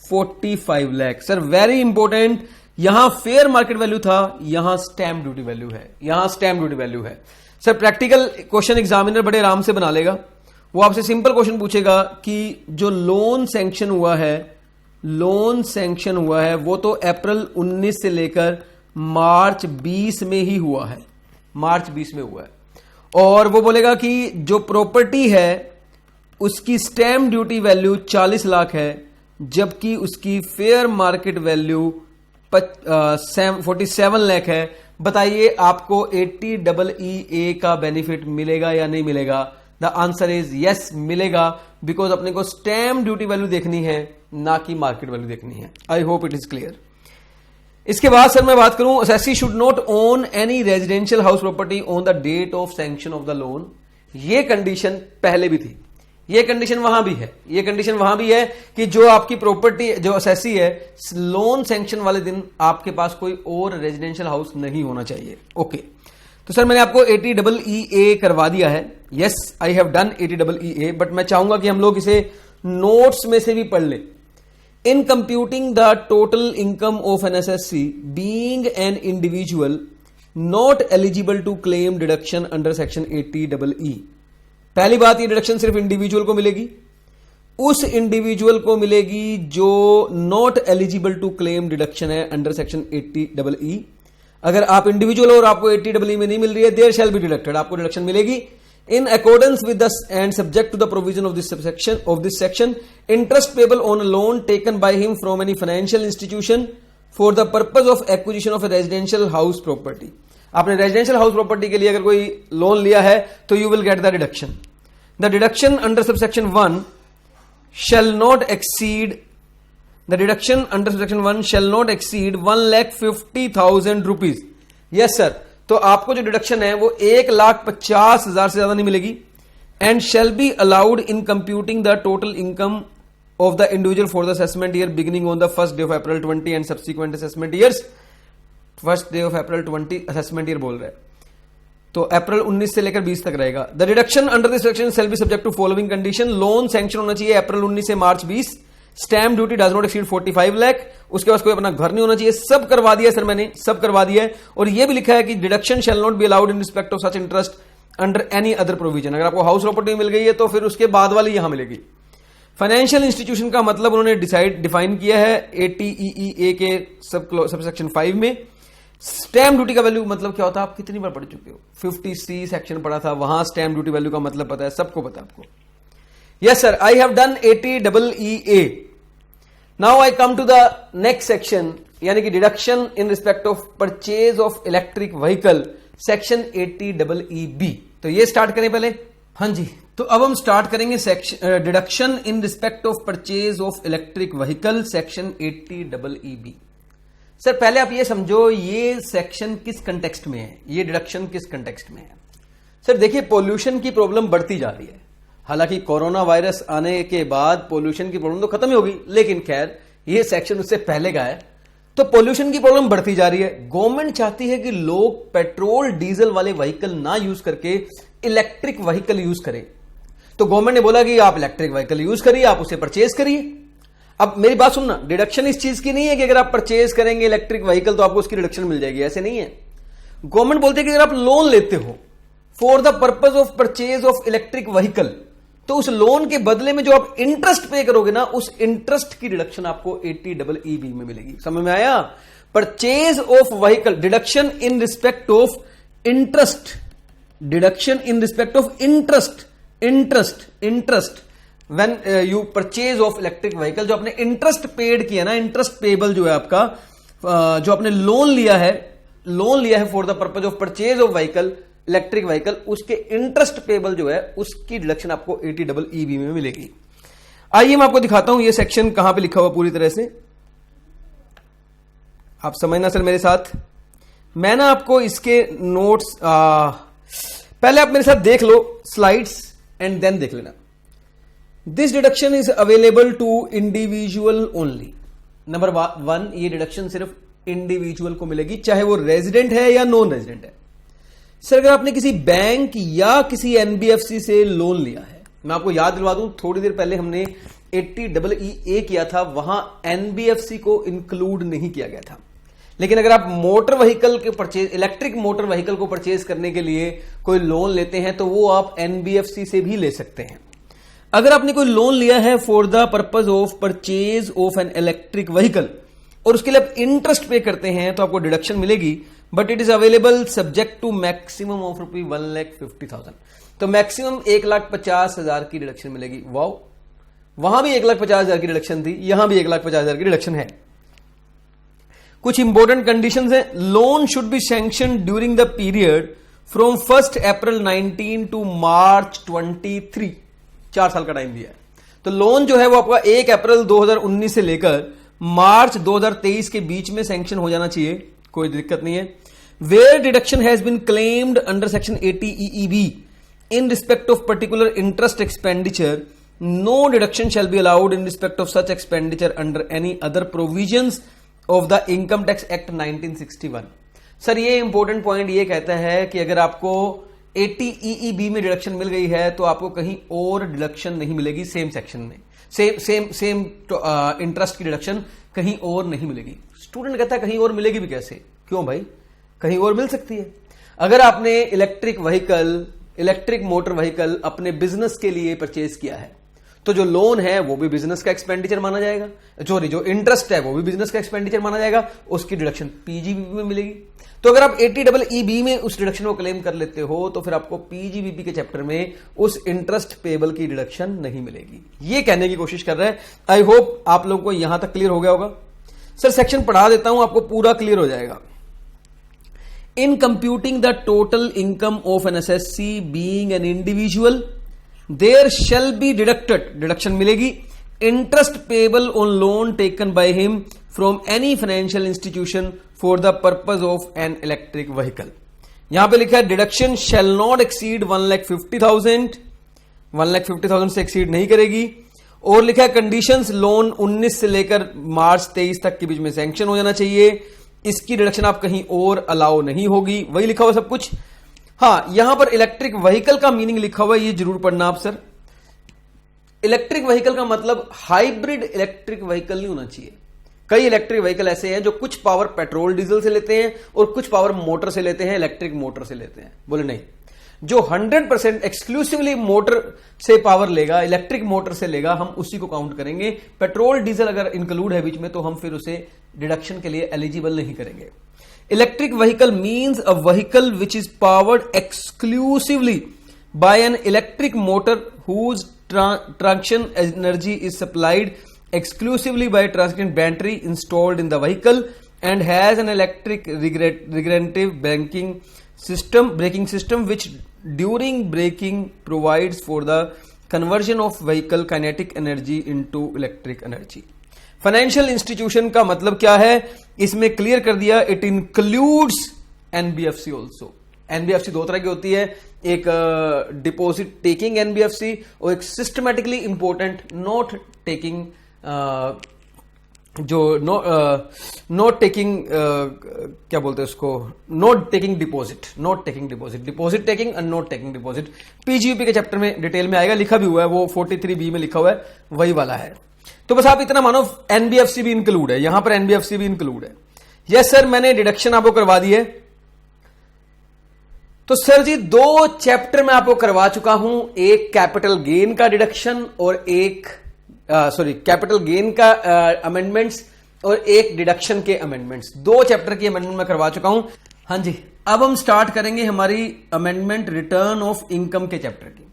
45 lakh. Sir very important, यहां फेयर मार्केट वैल्यू था, यहां स्टैम्प ड्यूटी वैल्यू है, यहां स्टैम्प ड्यूटी वैल्यू है। सर प्रैक्टिकल क्वेश्चन एग्जामिनर बड़े आराम से बना लेगा, वो आपसे सिंपल क्वेश्चन पूछेगा कि जो लोन सैंक्शन हुआ है, लोन सैंक्शन हुआ है वो तो अप्रैल 19 से लेकर मार्च 20 में ही हुआ है, मार्च 20 में हुआ है। और वो बोलेगा कि जो प्रॉपर्टी है उसकी स्टैम्प ड्यूटी वैल्यू 40 लाख है, जबकि उसकी फेयर मार्केट वैल्यू 47 लाख है। बताइए आपको 80EE का बेनिफिट मिलेगा या नहीं मिलेगा? द आंसर इज यस, मिलेगा, बिकॉज अपने को स्टैम्प ड्यूटी वैल्यू देखनी है, ना कि मार्केट वैल्यू देखनी है। I hope it is clear. इसके बाद सर मैं बात करूं, assessee should not own any residential house property on the date of sanction of the loan. ये कंडीशन पहले भी थी, ये कंडीशन वहां भी है, ये कंडीशन वहां भी है कि जो आपकी प्रॉपर्टी जो असेसी है, लोन सैंक्शन वाले दिन आपके पास कोई और रेजिडेंशियल हाउस नहीं होना चाहिए। ओके, तो सर मैंने आपको 80EE करवा दिया है। Yes, I have done 80EE, but मैं चाहूंगा कि हम लोग इसे नोट्स में से भी पढ़ लें। In computing the total income of an assessee, being an individual not eligible to claim deduction under section 80EE, पहली बात, ये डिडक्शन सिर्फ इंडिविजुअल को मिलेगी, उस इंडिविजुअल को मिलेगी जो not eligible to claim deduction है अंडर सेक्शन 80EE। अगर आप इंडिविजुअल और आपको 80EE में नहीं मिल रही है, देयर शैल बी डिडक्टेड, आपको डिडक्शन मिलेगी। In accordance with this and subject to the provision of this section, interest payable on a loan taken by him from any financial institution for the purpose of acquisition of a residential house property. आपने residential house property के लिए अगर कोई loan लिया है तो you will get the deduction. The deduction under subsection 1 shall not exceed 1,50,000 rupees. Yes sir. तो आपको जो डिडक्शन है वो 1,50,000 से ज्यादा नहीं मिलेगी। And shall be allowed in computing the total income of the individual for the assessment year beginning on the first day of April 20 and subsequent assessment years. First day of April 20 assessment year बोल रहा है, तो अप्रैल 19 से लेकर 20 तक रहेगा। The deduction under this section shall be subject to following condition. Loan sanction होना चाहिए अप्रैल 19 से March 20। Stamp duty does not exceed 45 lakh. उसके पास कोई अपना घर नहीं होना चाहिए। सब करवा दिया सर मैंने, सब करवा दिया है। और ये भी लिखा है कि deduction shall not be allowed in respect of such interest under any other provision. अगर आपको हाउस प्रॉपर्टी मिल गई है तो फिर उसके बाद वाली यहां मिलेगी। फाइनेंशियल इंस्टीट्यूशन का मतलब उन्होंने डिफाइन किया है 80EE के सब सेक्शन 5 में। स्टैम्प ड्यूटी का वैल्यू मतलब क्या होता है, आप कितनी बार पढ़ चुके हो? 50C सेक्शन पढ़ा था, वहां स्टैम्प ड्यूटी वैल्यू का मतलब पता है, सबको पता है आपको। Yes sir, I have done 80EE। Now I come to the next section, यानी कि deduction in respect of purchase of electric vehicle, section 80EB। तो ये स्टार्ट करें पहले। हाँ जी, तो अब हम स्टार्ट करेंगे section deduction in respect of purchase of electric vehicle, section 80EB। Sir पहले आप ये समझो, ये सेक्शन किस कंटेक्स्ट में है, ये डिडक्शन किस कंटेक्स्ट में है। सर देखिए, पोल्यूशन की प्रॉब्लम बढ़ती जा रही है। हालांकि कोरोना वायरस आने के बाद पोल्यूशन की प्रॉब्लम तो खत्म ही होगी, लेकिन खैर ये सेक्शन उससे पहले का है। तो पोल्यूशन की प्रॉब्लम बढ़ती जा रही है। गवर्नमेंट चाहती है कि लोग पेट्रोल डीजल वाले व्हीकल ना यूज करके इलेक्ट्रिक व्हीकल यूज करें। तो गवर्नमेंट ने बोला कि आप इलेक्ट्रिक व्हीकल यूज करिए, आप उसे परचेज करिए। अब मेरी बात सुनना, डिडक्शन इस चीज की नहीं है कि अगर आप परचेज करेंगे इलेक्ट्रिक व्हीकल तो आपको उसकी डिडक्शन मिल जाएगी, ऐसे नहीं है। गवर्नमेंट बोलती है कि अगर आप लोन लेते हो for the purpose of purchase of electric vehicle, तो उस लोन के बदले में जो आप इंटरेस्ट पे करोगे ना, उस इंटरेस्ट की डिडक्शन आपको 80EB में मिलेगी। समझ में आया? Purchase of vehicle, deduction in respect of interest, deduction in respect of interest when you purchase of electric vehicle. जो आपने इंटरेस्ट पेड किया ना, इंटरेस्ट पेबल जो है आपका, जो आपने लोन लिया है for the purpose of purchase of vehicle, electric vehicle, उसके इंटरेस्ट पेबल जो है उसकी डिडक्शन आपको 80EB में मिलेगी। आइए मैं आपको दिखाता हूं ये सेक्शन कहां पे लिखा हुआ पूरी तरह से, आप समझना सर मेरे साथ। मैं ना आपको इसके नोट्स पहले आप मेरे साथ देख लो स्लाइड्स एंड देन देख लेना। This deduction is available to individual only. Number 1, ये डिडक्शन सिर्फ इंडिविजुअल को मिलेगी, चाहे वो रेजिडेंट है या नॉन रेजिडेंट है। सर अगर आपने किसी बैंक या किसी एनबीएफसी से लोन लिया है, मैं आपको याद दिलवा दूं, थोड़ी देर पहले हमने 80EE किया था, वहां एनबीएफसी को इंक्लूड नहीं किया गया था। लेकिन अगर आप मोटर व्हीकल के परचेज, इलेक्ट्रिक मोटर व्हीकल को परचेज करने के लिए कोई लोन लेते हैं तो वो आप एनबीएफसी से भी ले सकते हैं। अगर आपने कोई लोन लिया है for the purpose of purchase of an electric vehicle और उसके लिए आप इंटरेस्ट पे करते हैं तो आपको डिडक्शन मिलेगी, but it is available subject to maximum of rupee 1,50,000। तो मैक्सिमम 1,50,000 की डिडक्शन मिलेगी। वाओ, वहां भी 1,50,000 की डिडक्शन थी, यहां भी 1,50,000 की डिडक्शन है। कुछ इंपॉर्टेंट कंडीशंस हैं। Loan should be sanction during the period from 1 April 19 to March 23। 4 साल का टाइम दिया है। तो लोन जो है वो आपका 1 अप्रैल 2019 से लेकर मार्च 2023 के बीच में सैंक्शन हो जाना चाहिए, कोई दिक्कत नहीं है। Where deduction has been claimed under section 80 EEB in respect of particular interest expenditure, no deduction shall be allowed in respect of such expenditure under any other provisions of the Income Tax Act 1961। Sir ये important point ये कहता है कि अगर आपको 80 EEB में deduction मिल गई है तो आपको कहीं और डिडक्शन नहीं मिलेगी सेम सेक्शन में, सेम इंटरेस्ट की डिडक्शन कहीं और नहीं मिलेगी। स्टूडेंट कहता है कहीं और मिलेगी भी कैसे? क्यों भाई, कहीं और मिल सकती है। अगर आपने इलेक्ट्रिक मोटर व्हीकल अपने बिजनेस के लिए परचेज किया है तो जो लोन है वो भी बिजनेस का एक्सपेंडिचर माना जाएगा, सॉरी जो इंटरेस्ट है वो भी बिजनेस का एक्सपेंडिचर माना जाएगा, उसकी डिडक्शन पीजीबीपी में मिलेगी। तो अगर आप 80EEB में उस डिडक्शन को क्लेम कर लेते हो तो फिर आपको पीजीबीपी के चैप्टर में उस इंटरेस्ट पेबल की डिडक्शन नहीं मिलेगी। ये कहने की कोशिश कर रहे हैं। आई होप आप लोगों को यहां तक क्लियर हो गया होगा। सर सेक्शन पढ़ा देता हूं, आपको पूरा क्लियर हो जाएगा। In computing the total income of an assessee being an individual, there shall be deducted, deduction मिलेगी, interest payable on loan taken by him from any financial institution for the purpose of an electric vehicle। यहां पे लिखा है deduction shall not exceed 1,50,000, 1,50,000 से exceed नहीं करेगी। और लिखा है कंडीशंस, लोन 19 से लेकर मार्च 23 तक के बीच में सैंक्शन हो जाना चाहिए, इसकी डिडक्शन आप कहीं और अलाउ नहीं होगी, वही लिखा हुआ सब कुछ। हाँ, यहां पर इलेक्ट्रिक व्हीकल का मीनिंग लिखा हुआ है, ये जरूर पढ़ना आप सर। इलेक्ट्रिक व्हीकल का मतलब हाइब्रिड इलेक्ट्रिक व्हीकल नहीं होना चाहिए। कई इलेक्ट्रिक व्हीकल ऐसे हैं जो कुछ पावर पेट्रोल डीजल से लेते हैं और कुछ पावर मोटर से लेते हैं, इलेक्ट्रिक मोटर से लेते हैं। बोले नहीं, जो 100% एक्सक्लूसिवली मोटर से पावर लेगा, इलेक्ट्रिक मोटर से लेगा, हम उसी को काउंट करेंगे। पेट्रोल डीजल अगर इंक्लूड है बीच में तो हम फिर उसे डिडक्शन के लिए एलिजिबल नहीं करेंगे। Electric vehicle means a vehicle which is powered exclusively by an electric motor whose transmission energy is supplied exclusively by a transient battery installed in the vehicle and has an electric regenerative braking system which during braking provides for the conversion of vehicle kinetic energy into electric energy। Financial institution का मतलब क्या है इसमें clear कर दिया, it includes NBFC also. NBFC दो तरह की होती है, एक डिपॉजिट टेकिंग एनबीएफसी और एक सिस्टमैटिकली इंपॉर्टेंट नोट टेकिंग जो नोट टेकिंग क्या बोलते हैं उसको, note taking deposit, note taking deposit, deposit taking और नोट टेकिंग डिपॉजिट। पीजीयूपी के चैप्टर में डिटेल में आएगा, लिखा भी हुआ है, वो 43B में लिखा हुआ है, वही वाला है। तो बस आप इतना मानो एनबीएफसी भी इंक्लूड है, यहां पर एनबीएफसी भी इंक्लूड है। यस सर, मैंने डिडक्शन आपको करवा दी है। तो सर जी 2 चैप्टर में आपको करवा चुका हूं, एक कैपिटल गेन का डिडक्शन और एक कैपिटल गेन का अमेंडमेंट्स और एक डिडक्शन के अमेंडमेंट्स। 2 चैप्टर की अमेंडमेंट मैं करवा चुका हूं। हाँ जी, अब हम स्टार्ट करेंगे हमारी अमेंडमेंट रिटर्न ऑफ इनकम के चैप्टर की।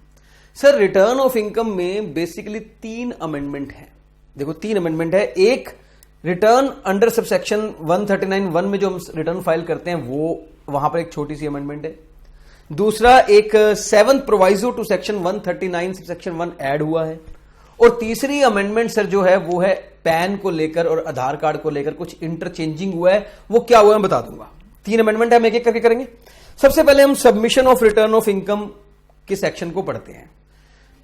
सर रिटर्न ऑफ इनकम में बेसिकली 3 अमेंडमेंट है। देखो 3 अमेंडमेंट है। एक रिटर्न अंडर सबसेक्शन 139(1) में जो हम रिटर्न फाइल करते हैं वो वहां पर एक छोटी सी अमेंडमेंट है। दूसरा एक 7th proviso to section 139 subsection 1 add हुआ है। और तीसरी अमेंडमेंट सर जो है वो है पैन को लेकर और आधार कार्ड को लेकर कुछ इंटरचेंजिंग हुआ है, वो क्या हुआ है मैं बता दूंगा। 3 अमेंडमेंट है, हम एक एक करके करेंगे। सबसे पहले हम submission of return of income के सेक्शन को पढ़ते हैं।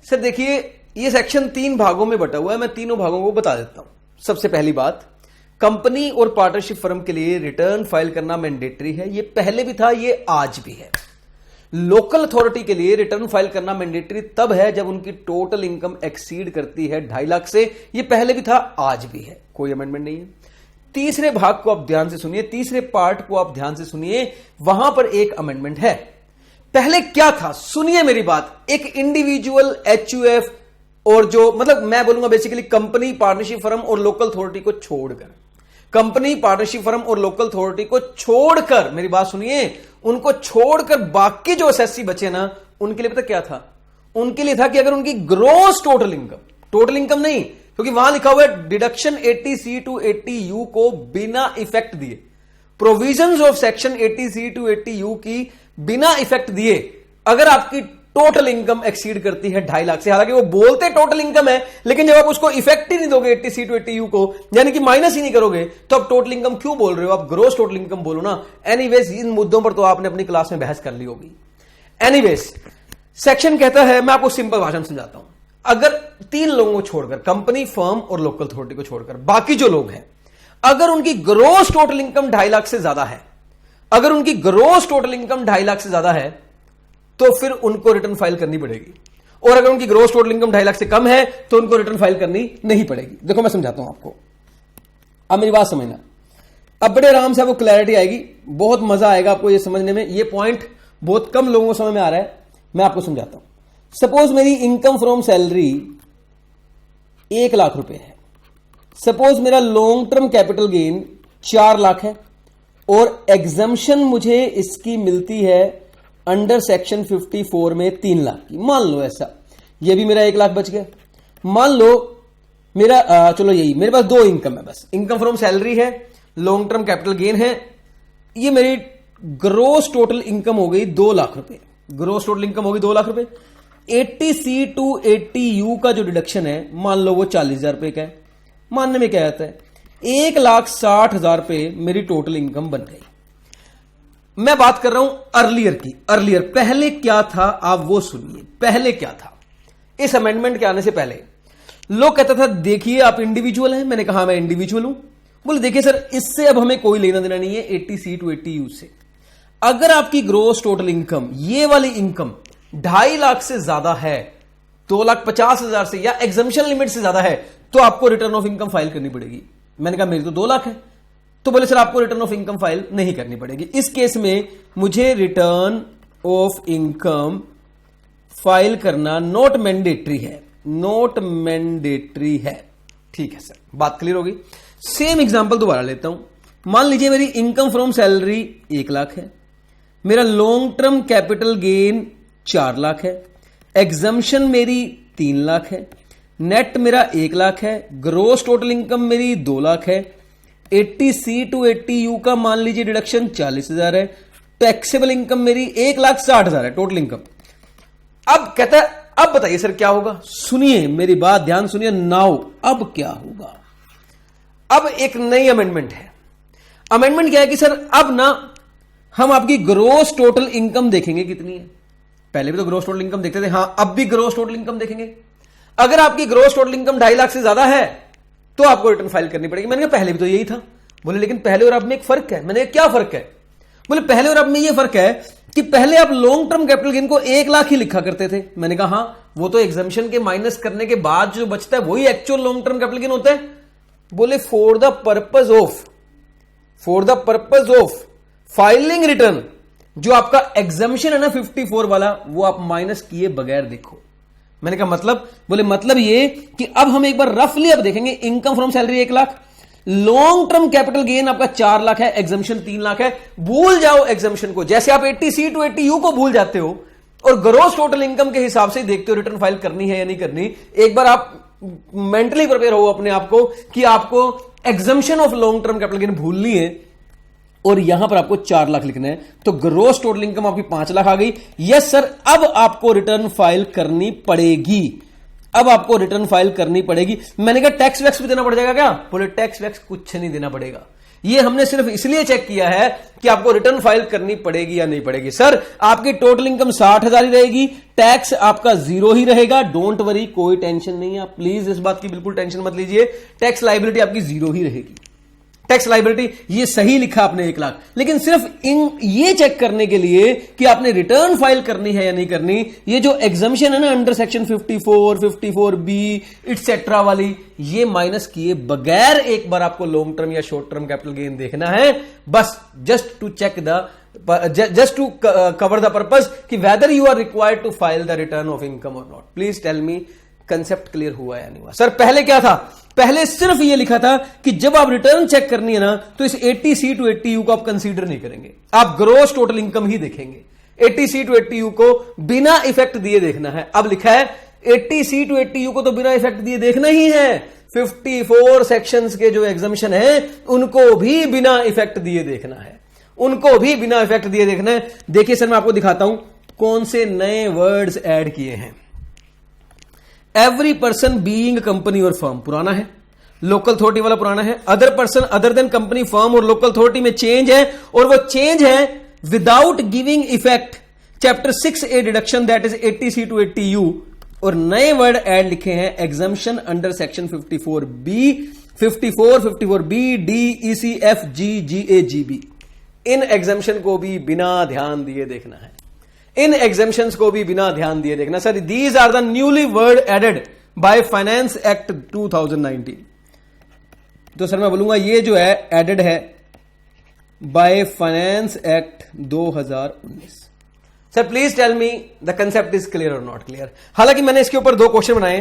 सर देखिए ये सेक्शन 3 भागों में बटा हुआ है, मैं तीनों भागों को बता देता हूं। सबसे पहली बात, कंपनी और पार्टनरशिप फर्म के लिए रिटर्न फाइल करना मैंडेटरी है। ये पहले भी था, ये आज भी है। लोकल अथॉरिटी के लिए रिटर्न फाइल करना मैंडेटरी तब है जब उनकी टोटल इनकम एक्सीड करती है 2.5 लाख से। ये पहले भी था, आज भी है, कोई अमेंडमेंट नहीं है। तीसरे भाग को आप ध्यान से सुनिए, तीसरे पार्ट को आप ध्यान से सुनिए, वहां पर एक अमेंडमेंट है। पहले क्या था सुनिए मेरी बात, एक इंडिविजुअल एचयूएफ और जो मतलब मैं बोलूंगा बेसिकली कंपनी, पार्टनरशिप फर्म और लोकल अथॉरिटी को छोड़कर, कंपनी, पार्टनरशिप फर्म और लोकल अथॉरिटी को छोड़कर, मेरी बात सुनिए, उनको छोड़कर बाकी जो एसएससी बचे ना, उनके लिए पता क्या था? उनके लिए था कि अगर उनकी ग्रोस टोटल इनकम नहीं, क्योंकि वहां लिखा हुआ है डिडक्शन 80C to 80U को बिना इफेक्ट दिए, provisions of section 80C to 80U की बिना इफेक्ट दिए अगर आपकी टोटल इनकम एक्सीड करती है 2.5 लाख से, हालांकि वो बोलते टोटल इनकम है, लेकिन जब आप उसको इफेक्ट ही नहीं दोगे 80C to 80U को, यानी कि माइनस ही नहीं करोगे, तो आप टोटल इनकम क्यों बोल रहे हो? आप ग्रोस टोटल इनकम बोलो ना। एनीवेज, इन मुद्दों पर तो आपने अपनी क्लास में बहस कर ली होगी। एनीवेज, सेक्शन कहता है, मैं आपको सिंपल भाषा में समझाता हूं, अगर 3 लोगों को छोड़कर, कंपनी, फर्म और लोकल अथॉरिटी को छोड़कर बाकी जो लोग हैं, अगर उनकी ग्रोस टोटल इनकम 2.5 लाख से ज्यादा है, अगर उनकी ग्रोस टोटल इनकम 2.5 लाख से ज्यादा है, तो फिर उनको रिटर्न फाइल करनी पड़ेगी। और अगर उनकी ग्रोस टोटल इनकम 2.5 लाख से कम है तो उनको रिटर्न फाइल करनी नहीं पड़ेगी। देखो मैं समझाता हूं आपको, अब मेरी बात समझना, अब बड़े आराम से आपको क्लैरिटी आएगी, बहुत मजा आएगा आपको ये समझने में। ये पॉइंट बहुत कम लोगों को समझ में आ रहा है, मैं आपको समझाता हूं। सपोज मेरी इनकम फ्रॉम सैलरी 1 लाख रुपए है, सपोज मेरा long term capital gain 4 lakh है, और एग्जम्पशन मुझे इसकी मिलती है अंडर सेक्शन 54 में 3 लाख की। मान लो ऐसा, ये भी मेरा 1 लाख बच गया। मान लो मेरा चलो यही, मेरे पास 2 इनकम है, बस इनकम फ्रॉम सैलरी है, लॉन्ग टर्म कैपिटल गेन है। ये मेरी ग्रोस टोटल इनकम हो गई 2 लाख रुपए, ग्रोस टोटल इनकम होगी 2 लाख रुपए। 80C to 80U का जो डिडक्शन है, मान लो वो 40,000 रुपए का है। मानने में क्या आता है, 1,60,000 रुपए मेरी टोटल इनकम बन गई। मैं बात कर रहा हूं अर्लियर की, अर्लियर पहले क्या था आप वो सुनिए। पहले क्या था, इस अमेंडमेंट के आने से पहले लोग कहता था देखिए आप इंडिविजुअल हैं, मैंने कहा मैं इंडिविजुअल हूं। बोले देखिए सर, इससे अब हमें कोई लेना देना नहीं है 80C to 80U से। अगर आपकी ग्रोस टोटल इनकम, ये वाली इनकम 2.5 लाख से ज्यादा है, 2,50,000 से या एग्जम्पशन लिमिट से ज्यादा है, तो आपको रिटर्न ऑफ इनकम फाइल करनी पड़ेगी। मैंने कहा मेरी तो 2 लाख है, तो बोले सर आपको रिटर्न ऑफ इनकम फाइल नहीं करनी पड़ेगी। इस केस में मुझे रिटर्न ऑफ इनकम फाइल करना नॉट मैंडेटरी है, नॉट मैंडेटरी है। ठीक है सर, बात क्लियर होगी। सेम एग्जांपल दोबारा लेता हूं। मान लीजिए मेरी इनकम फ्रॉम सैलरी 1 लाख है, मेरा long term capital gain 4 lakh है, एग्जम्पशन मेरी 3 लाख है, नेट मेरा 1 लाख है, ग्रोस टोटल इनकम मेरी 2 लाख है, 80C to 80U का मान लीजिए डिडक्शन 40,000 है, टैक्सेबल इनकम मेरी 1,60,000 है टोटल इनकम। अब कहता है अब बताइए सर क्या होगा? सुनिए मेरी बात, ध्यान सुनिए नाउ। अब क्या होगा? अब एक नई अमेंडमेंट है। अमेंडमेंट क्या है कि सर अब ना हम आपकी ग्रोस टोटल इनकम देखेंगे कितनी है। पहले भी तो ग्रोस टोटल इनकम देखते थे, हां अब भी ग्रोस टोटल इनकम देखेंगे। अगर आपकी ग्रोस टोटल इनकम 2.5 लाख से ज्यादा है तो आपको रिटर्न फाइल करनी पड़ेगी। मैंने कहा पहले भी तो यही था। बोले लेकिन पहले और अब में एक फर्क है। मैंने कहा क्या फर्क है? बोले पहले और अब में यह फर्क है कि पहले आप लॉन्ग टर्म कैपिटल गेन को 1 लाख ही लिखा करते थे। मैंने कहा हां, वो तो एग्जम्पशन के माइनस करने के बाद जो बचता है वही actual long term capital gain होता है। बोले for the purpose of filing return, जो आपका एग्जम्पशन है ना 54 वाला, वो आप माइनस किए बगैर देखो। मैंने कहा मतलब? बोले मतलब ये कि अब हम एक बार रफली अब देखेंगे income from salary 1 lakh, long term capital gain आपका 4 लाख है, एग्जम्पशन 3 लाख है। भूल जाओ एग्जम्पशन को, जैसे आप 80C to 80U को भूल जाते हो और ग्रोस टोटल इनकम के हिसाब से देखते हो रिटर्न फाइल करनी है या नहीं करनी। एक बार आप मेंटली प्रिपेयर हो अपने आप को कि आपको exemption of long term capital gain भूलनी है और यहां पर आपको 4 लाख लिखना है, तो ग्रोस टोटल इनकम आपकी 5 लाख आ गई। यस सर, अब आपको रिटर्न फाइल करनी पड़ेगी, अब आपको रिटर्न फाइल करनी पड़ेगी। मैंने कहा टैक्स वैक्स भी देना पड़ जाएगा क्या? बोले टैक्स वैक्स कुछ नहीं देना पड़ेगा। ये हमने सिर्फ इसलिए चेक किया है कि आपको रिटर्न फाइल करनी पड़ेगी या नहीं पड़ेगी। सर आपकी टोटल इनकम 60,000 ही रहेगी, टैक्स आपका 0 ही रहेगा। डोंट वरी, कोई टेंशन नहीं है, आप प्लीज इस बात की बिल्कुल टेंशन मत लीजिए। टैक्स लायबिलिटी आपकी 0 ही रहेगी। टैक्स लायबिलिटी ये सही लिखा आपने 1 लाख, लेकिन सिर्फ ये चेक करने के लिए कि आपने रिटर्न फाइल करनी है या नहीं करनी। ये जो एग्जम्पशन है ना अंडर सेक्शन 54, 54B इटसेट्रा वाली, ये माइनस किए बगैर एक बार आपको लॉन्ग टर्म या शॉर्ट टर्म कैपिटल गेन देखना है, बस just to check just to cover the purpose कि whether you are required to file the return of income और not. Please tell me, concept clear हुआ या नहीं हुआ? सर पहले क्या था? पहले सिर्फ ये लिखा था कि जब आप रिटर्न चेक करनी है ना तो इस 80C to 80U को आप कंसीडर नहीं करेंगे, आप ग्रोस टोटल इनकम ही देखेंगे। 80C to 80U को बिना इफेक्ट दिए देखना है। अब लिखा है 80C to 80U को तो बिना इफेक्ट दिए देखना ही है। 54 सेक्शंस के जो एग्जामिशन है उनको भी बिना इफेक्ट दिए देखना है, उनको भी बिना इफेक्ट दिए देखना है। देखिए सर मैं आपको दिखाता हूं कौन से नए वर्ड्स ऐड किए हैं। Every person being company or firm पुराना है, लोकल अथॉरिटी वाला पुराना है। Other person other than company firm और लोकल अथॉरिटी में चेंज है, और वो चेंज है without giving effect chapter 6A deduction that is 80C to 80U। और नए वर्ड ऐड लिखे हैं exemption under section 54B, 54B, D, EC, F, G, GA, GB। इन एग्जम्पशन को भी बिना ध्यान दिए देखना है, इन एग्जम्पशंस को भी बिना ध्यान दिए देखना। Sir these are the newly word added by finance act 2019। तो सर मैं बोलूंगा ये जो है एडेड है by finance act 2019। Sir please tell me the concept is clear और नॉट क्लियर। हालांकि मैंने इसके ऊपर 2 क्वेश्चन बनाए,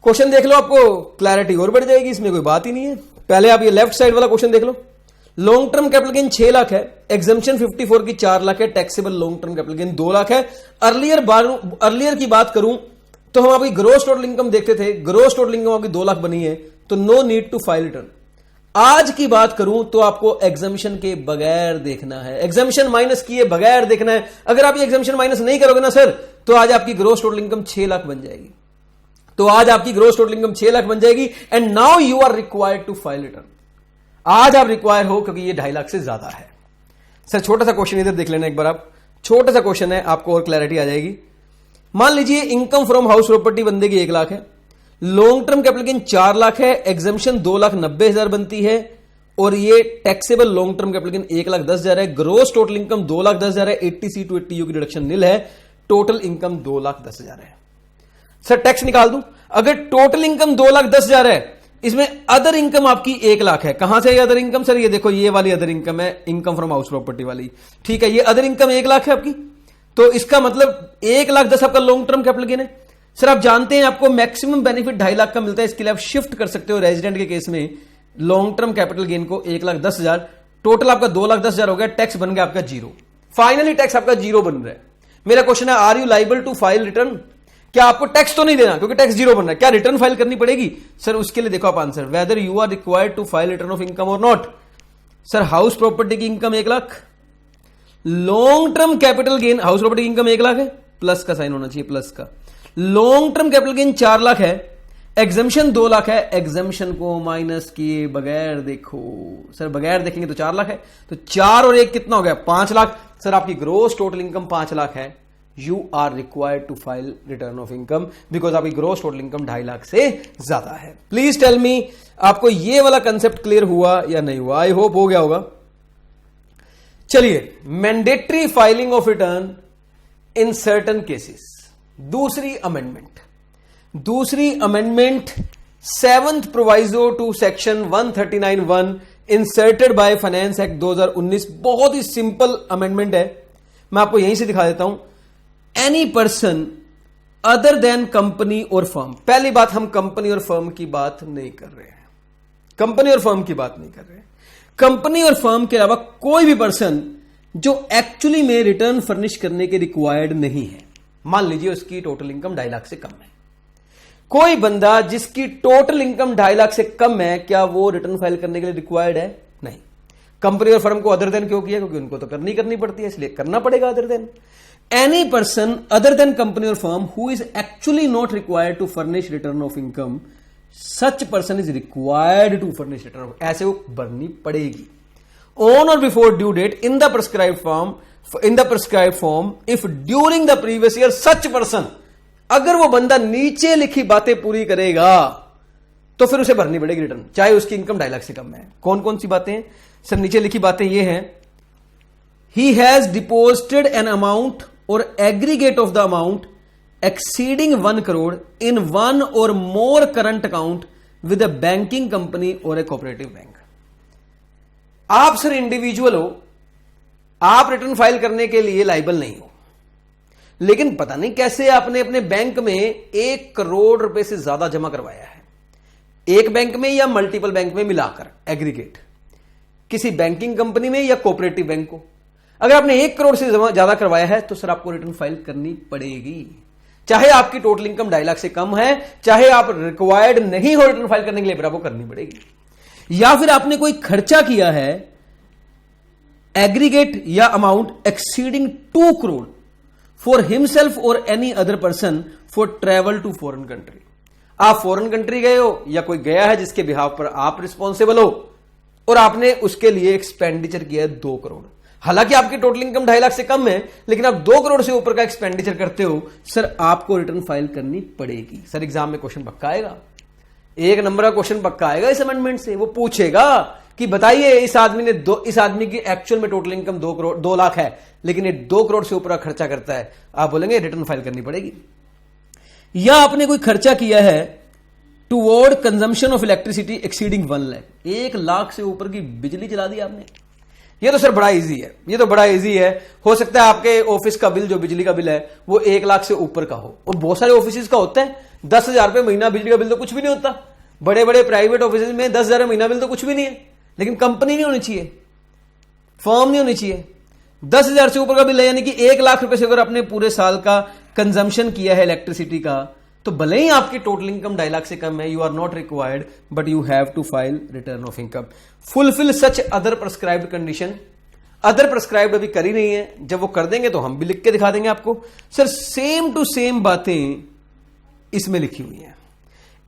क्वेश्चन देख लो, आपको क्लैरिटी और बढ़ जाएगी, इसमें कोई बात ही नहीं है। पहले आप ये लेफ्ट साइड वाला क्वेश्चन देख लो। Long term capital gain 6 lakh है, एग्जम्पशन 54 की 4 लाख है, taxable long term capital gain 2 lakh है। अर्लियर की बात करूं तो हम आपकी ग्रोस टोटल इनकम देखते थे, ग्रोस टोटल इनकम आपकी 2 लाख बनी है, तो no need to file return. आज की बात करूं तो आपको एग्जम्पशन के बगैर देखना है, एग्जम्पशन माइनस किए बगैर देखना है। अगर आप ये एग्जम्पशन माइनस नहीं करोगे ना सर तो आज आपकी ग्रोस टोटल इनकम 6 लाख बन जाएगी, तो आज आपकी ग्रोस टोटल इनकम 6 लाख बन जाएगी। And now you are required to file return. आज आप रिक्वायर हो क्योंकि ये 2.5 लाख से ज्यादा है। सर छोटा सा क्वेश्चन इधर देख लेना एक बार आप, छोटा सा क्वेश्चन है, आपको और क्लैरिटी आ जाएगी। मान लीजिए इनकम फ्रॉम हाउस प्रॉपर्टी बंदे की 1 लाख है, long term capital gain 4 lakh है, एग्जम्पशन 2,90,000 बनती है, और ये taxable long term capital gain 1,10,000 है, ग्रोस टोटल इनकम 2,10,000 है, 80C to 80U की डिडक्शन निल है, टोटल इनकम 2,10,000 है। सर टैक्स निकाल दूं, अगर टोटल इनकम 2,10,000 है, इसमें अदर इनकम आपकी 1 लाख है। कहां से अदर इनकम? सर ये देखो ये वाली अदर इनकम है, इनकम फ्रॉम हाउस प्रॉपर्टी वाली, ठीक है। ये अदर इनकम 1 लाख है आपकी, तो इसका मतलब 1,10,000 आपका लॉन्ग टर्म कैपिटल गेन है। सर आप जानते हैं आपको मैक्सिमम बेनिफिट 2.5 लाख का मिलता है, इसके लिए आप शिफ्ट कर सकते हो रेजिडेंट के केस में लॉन्ग टर्म कैपिटल गेन को 1,10,000, टोटल आपका 2,10,000 हो गया, टैक्स बन गया आपका 0। फाइनली टैक्स आपका 0 बन रहा है। मेरा क्वेश्चन है are you liable to file return? क्या आपको टैक्स तो नहीं देना क्योंकि टैक्स 0 बन रहा है, क्या रिटर्न फाइल करनी पड़ेगी? सर उसके लिए देखो आप answer, whether you are required to file return of income और नॉट। सर हाउस प्रॉपर्टी की income 1 lakh, long term capital gain, house property की इनकम 1 लाख है, प्लस का साइन होना चाहिए, प्लस का। Long term capital gain 4 lakh है, एग्जम्पशन 2 लाख है, एग्जम्पशन को माइनस किए बगैर देखो। सर बगैर देखेंगे तो 4 लाख है, तो 4 और 1 कितना हो गया? 5 लाख। सर आपकी ग्रोस टोटल इनकम 5 लाख है, you are required to file return of income because आपकी ग्रोस टोटल इनकम 2.5 लाख से ज्यादा है। प्लीज टेल मी आपको ये वाला कंसेप्ट क्लियर हुआ या नहीं हुआ? आई होप हो गया होगा। चलिए, mandatory filing of return in certain cases, दूसरी amendment 7th proviso to section 139(1) inserted by finance act 2019। बहुत ही सिंपल अमेंडमेंट है, मैं आपको यहीं से दिखा देता हूं। Any person other than company or firm, पहली बात हम कंपनी और फर्म की बात नहीं कर रहे हैं, कंपनी और फर्म की बात नहीं कर रहे हैं। कंपनी और फर्म के अलावा कोई भी पर्सन जो एक्चुअली में रिटर्न फर्निश करने के रिक्वायर्ड नहीं है। मान लीजिए उसकी टोटल इनकम 2.5 लाख से कम है, कोई बंदा जिसकी टोटल इनकम 2.5 लाख से कम है, क्या वो रिटर्न फाइल करने के लिए रिक्वायर्ड है? नहीं। कंपनी और फर्म को अदर देन क्यों किया? क्योंकि उनको तो करनी पड़ती है, इसलिए करना पड़ेगा other than. Any person other than company or firm who is actually not required to furnish return of income, such person is required to furnish return of, ऐसे वो भरनी पड़ेगी on or before due date in the prescribed form if during the previous year such person, अगर वो बंदा नीचे लिखी बातें पूरी करेगा तो फिर उसे भरनी पड़ेगी रिटर्न, चाहे उसकी इनकम 2.5 लाख से कम है। कौन कौन सी बातें? सर नीचे लिखी बातें ये हैं, he has deposited an amount or aggregate of the amount exceeding 1 crore in 1 or more current account with a banking company or a cooperative bank. आप सर इंडिविजुअल हो, आप रिटर्न फाइल करने के लिए लाइबल नहीं हो, लेकिन पता नहीं कैसे आपने अपने बैंक में 1 करोड़ रुपए से ज्यादा जमा करवाया है, एक बैंक में या मल्टीपल बैंक में मिलाकर, एग्रीगेट किसी बैंकिंग कंपनी में या कोऑपरेटिव बैंक को। अगर आपने 1 करोड़ से ज्यादा करवाया है तो सर आपको रिटर्न फाइल करनी पड़ेगी, चाहे आपकी टोटल इनकम 2.5 लाख से कम है, चाहे आप रिक्वायर्ड नहीं हो रिटर्न फाइल करने के लिए, फिर आपको करनी पड़ेगी। या फिर आपने कोई खर्चा किया है एग्रीगेट या amount exceeding 2 crore for himself or any other person for travel to foreign country. आप फॉरेन कंट्री गए हो या कोई गया है जिसके बिहाफ पर आप रिस्पॉन्सिबल हो और आपने उसके लिए एक्सपेंडिचर किया है 2 करोड़। हालांकि आपकी टोटल इनकम 2.5 लाख से कम है, लेकिन आप 2 करोड़ से ऊपर का एक्सपेंडिचर करते हो, सर आपको रिटर्न फाइल करनी पड़ेगी। सर एग्जाम में क्वेश्चन पक्का आएगा, 1 नंबर का क्वेश्चन पक्का आएगा इस अमेंडमेंट से। वो पूछेगा कि बताइए इस आदमी की एक्चुअल में टोटल इनकम 2 लाख है, लेकिन ये 2 करोड़ से ऊपर का खर्चा करता है, आप बोलेंगे रिटर्न फाइल करनी पड़ेगी। या आपने कोई खर्चा किया है toward consumption of electricity exceeding 1 lakh, 1 lakh से ऊपर की बिजली चला दी आपने। ये तो सर बड़ा इजी है, ये तो बड़ा इजी है। हो सकता है आपके ऑफिस का बिल, जो बिजली का बिल है, वो 1 लाख से ऊपर का हो, और बहुत सारे ऑफिस का होता है 10,000 रुपए महीना बिजली का बिल, तो कुछ भी नहीं होता। बड़े बड़े प्राइवेट ऑफिस में 10,000 महीना बिल तो कुछ भी नहीं है, लेकिन कंपनी नहीं होनी चाहिए, फर्म नहीं होनी चाहिए। 10,000 से ऊपर का बिल है, यानी कि 1 लाख रुपए से अगर आपने पूरे साल का कंजम्पशन किया है इलेक्ट्रिसिटी का, तो भले ही आपकी टोटल इनकम 2.5 लाख से कम है, you are not required, but you have to file return of income, fulfil such other prescribed condition. Other prescribed अभी करी नहीं है, जब वो कर देंगे तो हम भी लिख के दिखा देंगे आपको। सर सेम टू सेम बातें इसमें लिखी हुई हैं।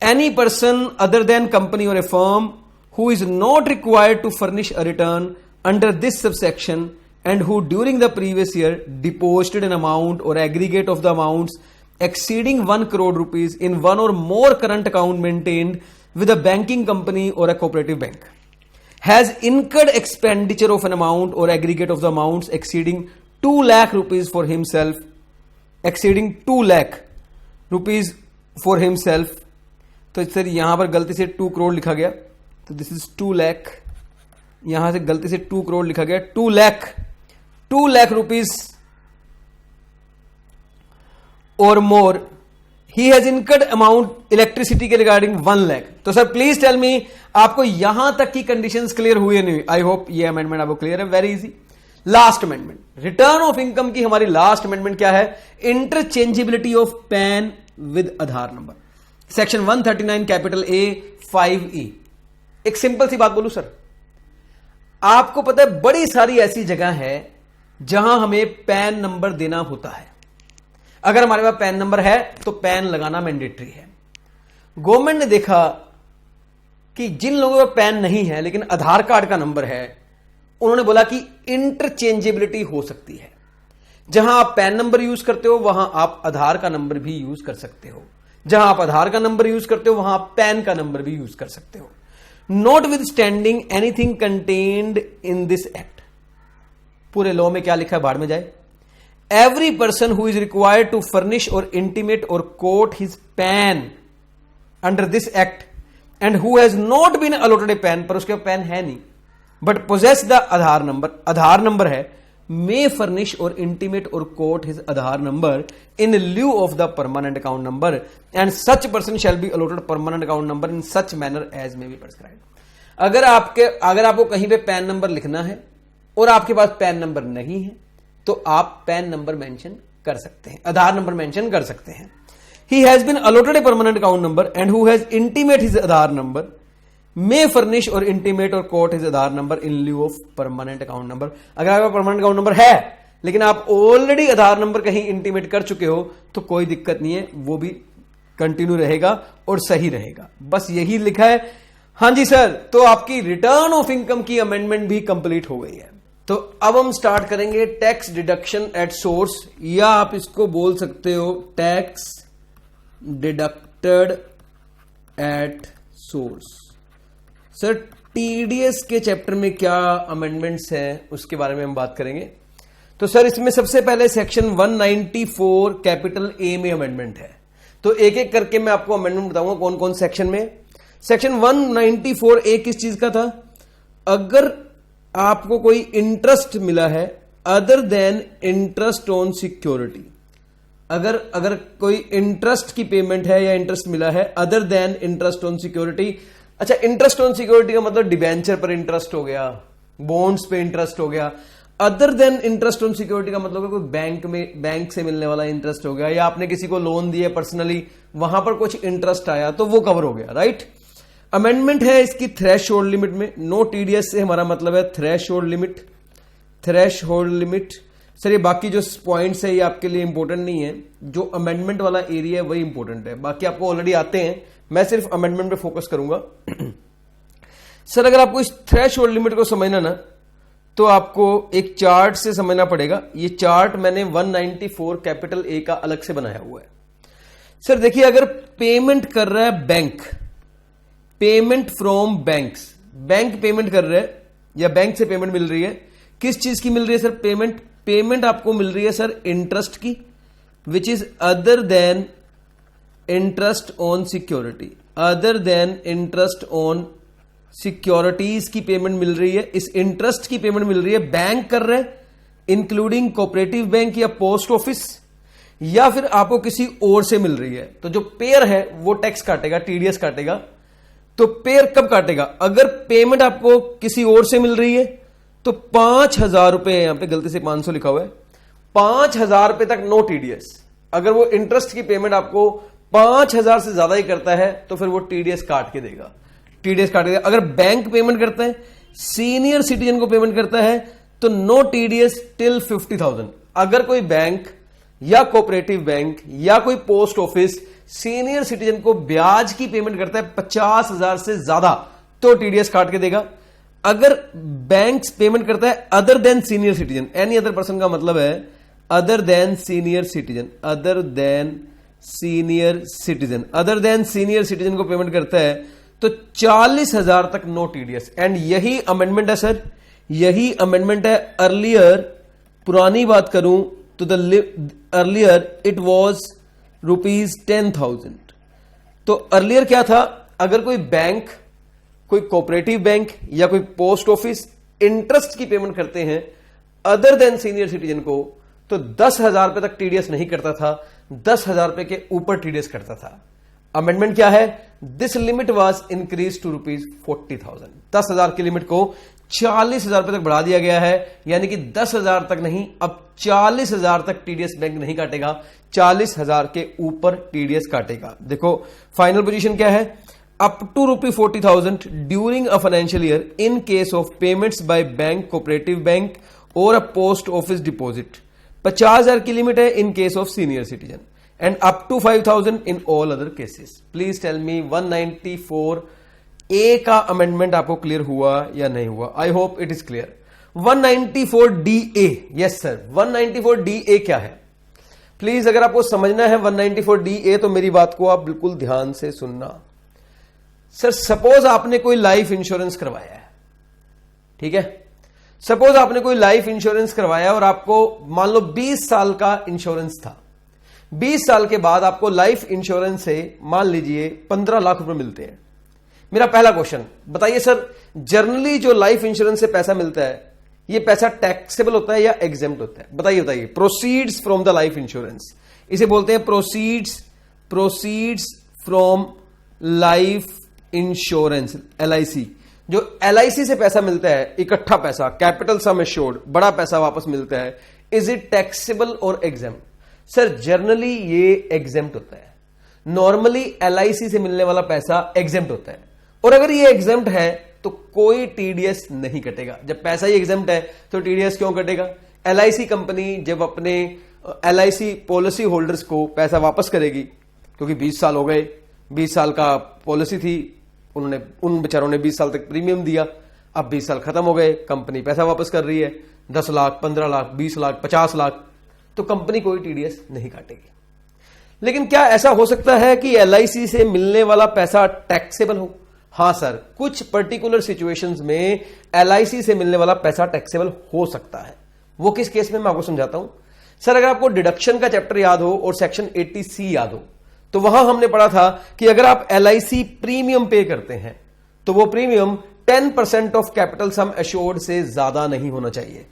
Any person other than company or A firm who is not required to furnish a return under this subsection and who during the previous year deposited an amount or aggregate of the amounts exceeding 1 crore rupees in one or more current account maintained with a banking company or a cooperative bank has incurred expenditure of an amount or aggregate of the amounts exceeding 2 lakh rupees for himself, exceeding 2 lakh rupees for himself। तो sir यहां पर गलती से 2 करोड़ लिखा गया, तो this is 2 lakh, यहां से गलती से 2 करोड़ लिखा गया, 2 lakh rupees or more he has incurred amount electricity के रिगार्डिंग 1 लाख। तो सर प्लीज टेल मी, आपको यहां तक की कंडीशंस क्लियर हुई नहीं? आई होप ये अमेंडमेंट आपको क्लियर है, very easy. Last amendment, return of income की हमारी लास्ट अमेंडमेंट क्या है? Interchangeability of pan with Aadhaar number, section 139 capital A 5E। एक सिंपल सी बात बोलूं सर, आपको पता है बड़ी सारी ऐसी जगह है जहां हमें पैन नंबर देना होता है। अगर हमारे पास पैन नंबर है तो पैन लगाना मैंडेटरी है। गवर्नमेंट ने देखा कि जिन लोगों का पैन नहीं है लेकिन आधार कार्ड का नंबर है, उन्होंने बोला कि इंटरचेंजेबिलिटी हो सकती है। जहां आप पैन नंबर यूज करते हो वहां आप आधार का नंबर भी यूज कर सकते हो, जहां आप आधार का नंबर यूज करते हो वहां आप पैन का नंबर भी यूज कर सकते हो। Notwithstanding anything contained in this act, पूरे लॉ में क्या लिखा है, बाढ़ में जाए। Every person who is required to furnish or intimate or quote his PAN under this act and who has not been allotted a PAN, पर उसके पैन है नहीं, but possess the Aadhaar number है, may furnish or intimate or quote his Aadhaar number in lieu of the permanent account number and such person shall be allotted permanent account number in such manner as may be prescribed। अगर आपको कहीं पे pan number लिखना है और आपके पास pan number नहीं है तो आप पैन नंबर मेंशन कर सकते हैं, आधार नंबर मेंशन कर सकते हैं। He has been allotted a permanent account number and who has intimate his Aadhaar number may furnish or intimate or quote his Aadhaar number in lieu of permanent account number। अगर आपका permanent account number है लेकिन आप already आधार number कहीं intimate कर चुके हो तो कोई दिक्कत नहीं है, वो भी कंटिन्यू रहेगा और सही रहेगा। बस यही लिखा है। हाँ जी सर, तो आपकी रिटर्न ऑफ इनकम की अमेंडमेंट भी कंप्लीट हो गई है। तो अब हम स्टार्ट करेंगे टैक्स डिडक्शन एट सोर्स, या आप इसको बोल सकते हो tax deducted at source. Sir TDS के चैप्टर में क्या अमेंडमेंट्स हैं उसके बारे में हम बात करेंगे। तो सर इसमें सबसे पहले सेक्शन 194 कैपिटल ए में अमेंडमेंट है। तो एक एक करके मैं आपको अमेंडमेंट बताऊंगा कौन कौन सेक्शन में। सेक्शन 194 ए किस चीज का था? अगर आपको कोई इंटरेस्ट मिला है other than interest on security, अगर अगर कोई इंटरेस्ट की पेमेंट है या इंटरेस्ट मिला है other than interest on security. अच्छा, इंटरेस्ट ऑन सिक्योरिटी का मतलब डिबेंचर पर इंटरेस्ट हो गया, बॉन्ड्स पे इंटरेस्ट हो गया। Other than interest on security का मतलब कोई बैंक से मिलने वाला इंटरेस्ट हो गया, या आपने किसी को लोन दिया पर्सनली, वहां पर कुछ इंटरेस्ट आया तो वो कवर हो गया, राइट। अमेंडमेंट है इसकी थ्रेश होल्ड लिमिट में। नो टीडीएस से हमारा मतलब है threshold limit, threshold limit. Sir ये बाकी जो पॉइंट्स है ये आपके लिए इंपॉर्टेंट नहीं है, जो अमेंडमेंट वाला एरिया है वही इंपॉर्टेंट है, बाकी आपको ऑलरेडी आते हैं। मैं सिर्फ अमेंडमेंट पे फोकस करूंगा। सर अगर आपको इस थ्रेश होल्ड लिमिट को समझना ना, तो आपको एक चार्ट से समझना पड़ेगा। ये चार्ट मैंने 194 कैपिटल ए का अलग से बनाया हुआ है। सर देखिए, अगर पेमेंट कर रहा है bank, payment from banks, bank payment कर रहा है या बैंक से पेमेंट मिल रही है, किस चीज की मिल रही है सर? पेमेंट आपको मिल रही है सर इंटरेस्ट की, which is other than interest on security, other than interest on securities की पेमेंट मिल रही है। इस इंटरेस्ट की पेमेंट मिल रही है, बैंक कर रहे हैं, इंक्लूडिंग कोऑपरेटिव बैंक या पोस्ट ऑफिस, या फिर आपको किसी और से मिल रही है। तो जो पेयर है वो टैक्स काटेगा, टीडीएस काटेगा। तो पेयर कब काटेगा? अगर पेमेंट आपको किसी और से मिल रही है तो 5,000 रुपए, यहां पे गलती से 500 लिखा हुआ है, 5,000 रुपए तक नो टीडीएस। अगर वो इंटरेस्ट की पेमेंट आपको 5,000 से ज्यादा ही करता है तो फिर वो टीडीएस काट के देगा, टीडीएस काट के देगा। अगर बैंक पेमेंट करता है, सीनियर सिटीजन को पेमेंट करता है, तो नो टीडीएस टिल 50,000। अगर कोई बैंक या कोऑपरेटिव बैंक या कोई पोस्ट ऑफिस सीनियर सिटीजन को ब्याज की पेमेंट करता है 50,000 से ज्यादा, तो टीडीएस काट के देगा। अगर बैंक पेमेंट करता है other than senior citizen, any other person का मतलब है other than senior citizen, other than senior citizen, other than senior citizen को पेमेंट करता है तो 40,000 तक नो टीडीएस। एंड यही अमेंडमेंट है सर, यही अमेंडमेंट है। अर्लियर, पुरानी बात करूं तो अर्लियर इट वॉज ₹10,000। तो अर्लियर क्या था? अगर कोई बैंक, कोई कोऑपरेटिव बैंक या कोई पोस्ट ऑफिस इंटरेस्ट की पेमेंट करते हैं अदर देन सीनियर सिटीजन को, तो 10,000 रुपए तक टीडीएस नहीं करता था, 10,000 रुपए के ऊपर टीडीएस करता था। अमेंडमेंट क्या है? This limit was increase to ₹40,000। 10,000 की लिमिट को 40,000 रुपए तक बढ़ा दिया गया है, यानी कि 10,000 तक नहीं, अब 40,000 तक टीडीएस बैंक नहीं काटेगा, 40,000 के ऊपर टीडीएस काटेगा। देखो फाइनल पोजीशन क्या है? Up to ₹40,000 during a financial year in case of payments by bank, cooperative bank और अ पोस्ट ऑफिस डिपॉजिट। 50,000 की लिमिट है in case of senior citizen, and up to 5,000 in all other cases. Please tell me 194 A का amendment आपको clear हुआ या नहीं हुआ? I hope it is clear. 194 D A, yes sir, 194 D A क्या है? प्लीज अगर आपको समझना है 194 डी ए तो मेरी बात को आप बिल्कुल ध्यान से सुनना। सर सपोज आपने कोई लाइफ इंश्योरेंस करवाया है, ठीक है, सपोज आपने कोई लाइफ इंश्योरेंस करवाया और आपको मान लो 20 साल का इंश्योरेंस था। 20 साल के बाद आपको लाइफ इंश्योरेंस से मान लीजिए 15 लाख रुपए मिलते हैं। मेरा पहला क्वेश्चन बताइए सर, जनरली जो लाइफ इंश्योरेंस से पैसा मिलता है, ये पैसा टैक्सेबल होता है या एग्जेम्प्ट होता है? बताइए। Proceeds from the life insurance, इसे बोलते हैं proceeds from life insurance, LIC. जो एलआईसी से पैसा मिलता है, इकट्ठा पैसा, कैपिटल सम एश्योर्ड, बड़ा पैसा वापस मिलता है, इज इट टैक्सेबल और एग्जेम्प्ट? सर जनरली ये एग्जेम्प्ट होता है। नॉर्मली एलआईसी से मिलने वाला पैसा एग्जेम्प्ट होता है, और अगर ये एग्जेम्प्ट है तो कोई टीडीएस नहीं कटेगा। जब पैसा ही एग्जेम्प्ट है तो टीडीएस क्यों कटेगा? एलआईसी कंपनी जब अपने एलआईसी पॉलिसी होल्डर्स को पैसा वापस करेगी, क्योंकि 20 साल हो गए, 20 साल का पॉलिसी थी, उन्होंने, उन बेचारों ने 20 साल तक प्रीमियम दिया, अब 20 साल खत्म हो गए, कंपनी पैसा वापस कर रही है 10 लाख, 15 लाख, 20 लाख, 50 लाख, तो कंपनी कोई टीडीएस नहीं काटेगी। लेकिन क्या ऐसा हो सकता है कि एलआईसी से मिलने वाला पैसा टैक्सेबल हो? हां सर, कुछ पर्टिकुलर सिचुएशंस में एलआईसी से मिलने वाला पैसा टैक्सेबल हो सकता है। वो किस केस में, मैं आपको समझाता हूं। सर अगर आपको डिडक्शन का चैप्टर याद हो और सेक्शन 80C याद हो, तो वहां हमने पढ़ा था कि अगर आप एलआईसी प्रीमियम पे करते हैं तो वो premium 10% of capital sum assured से ज्यादा नहीं होना चाहिए।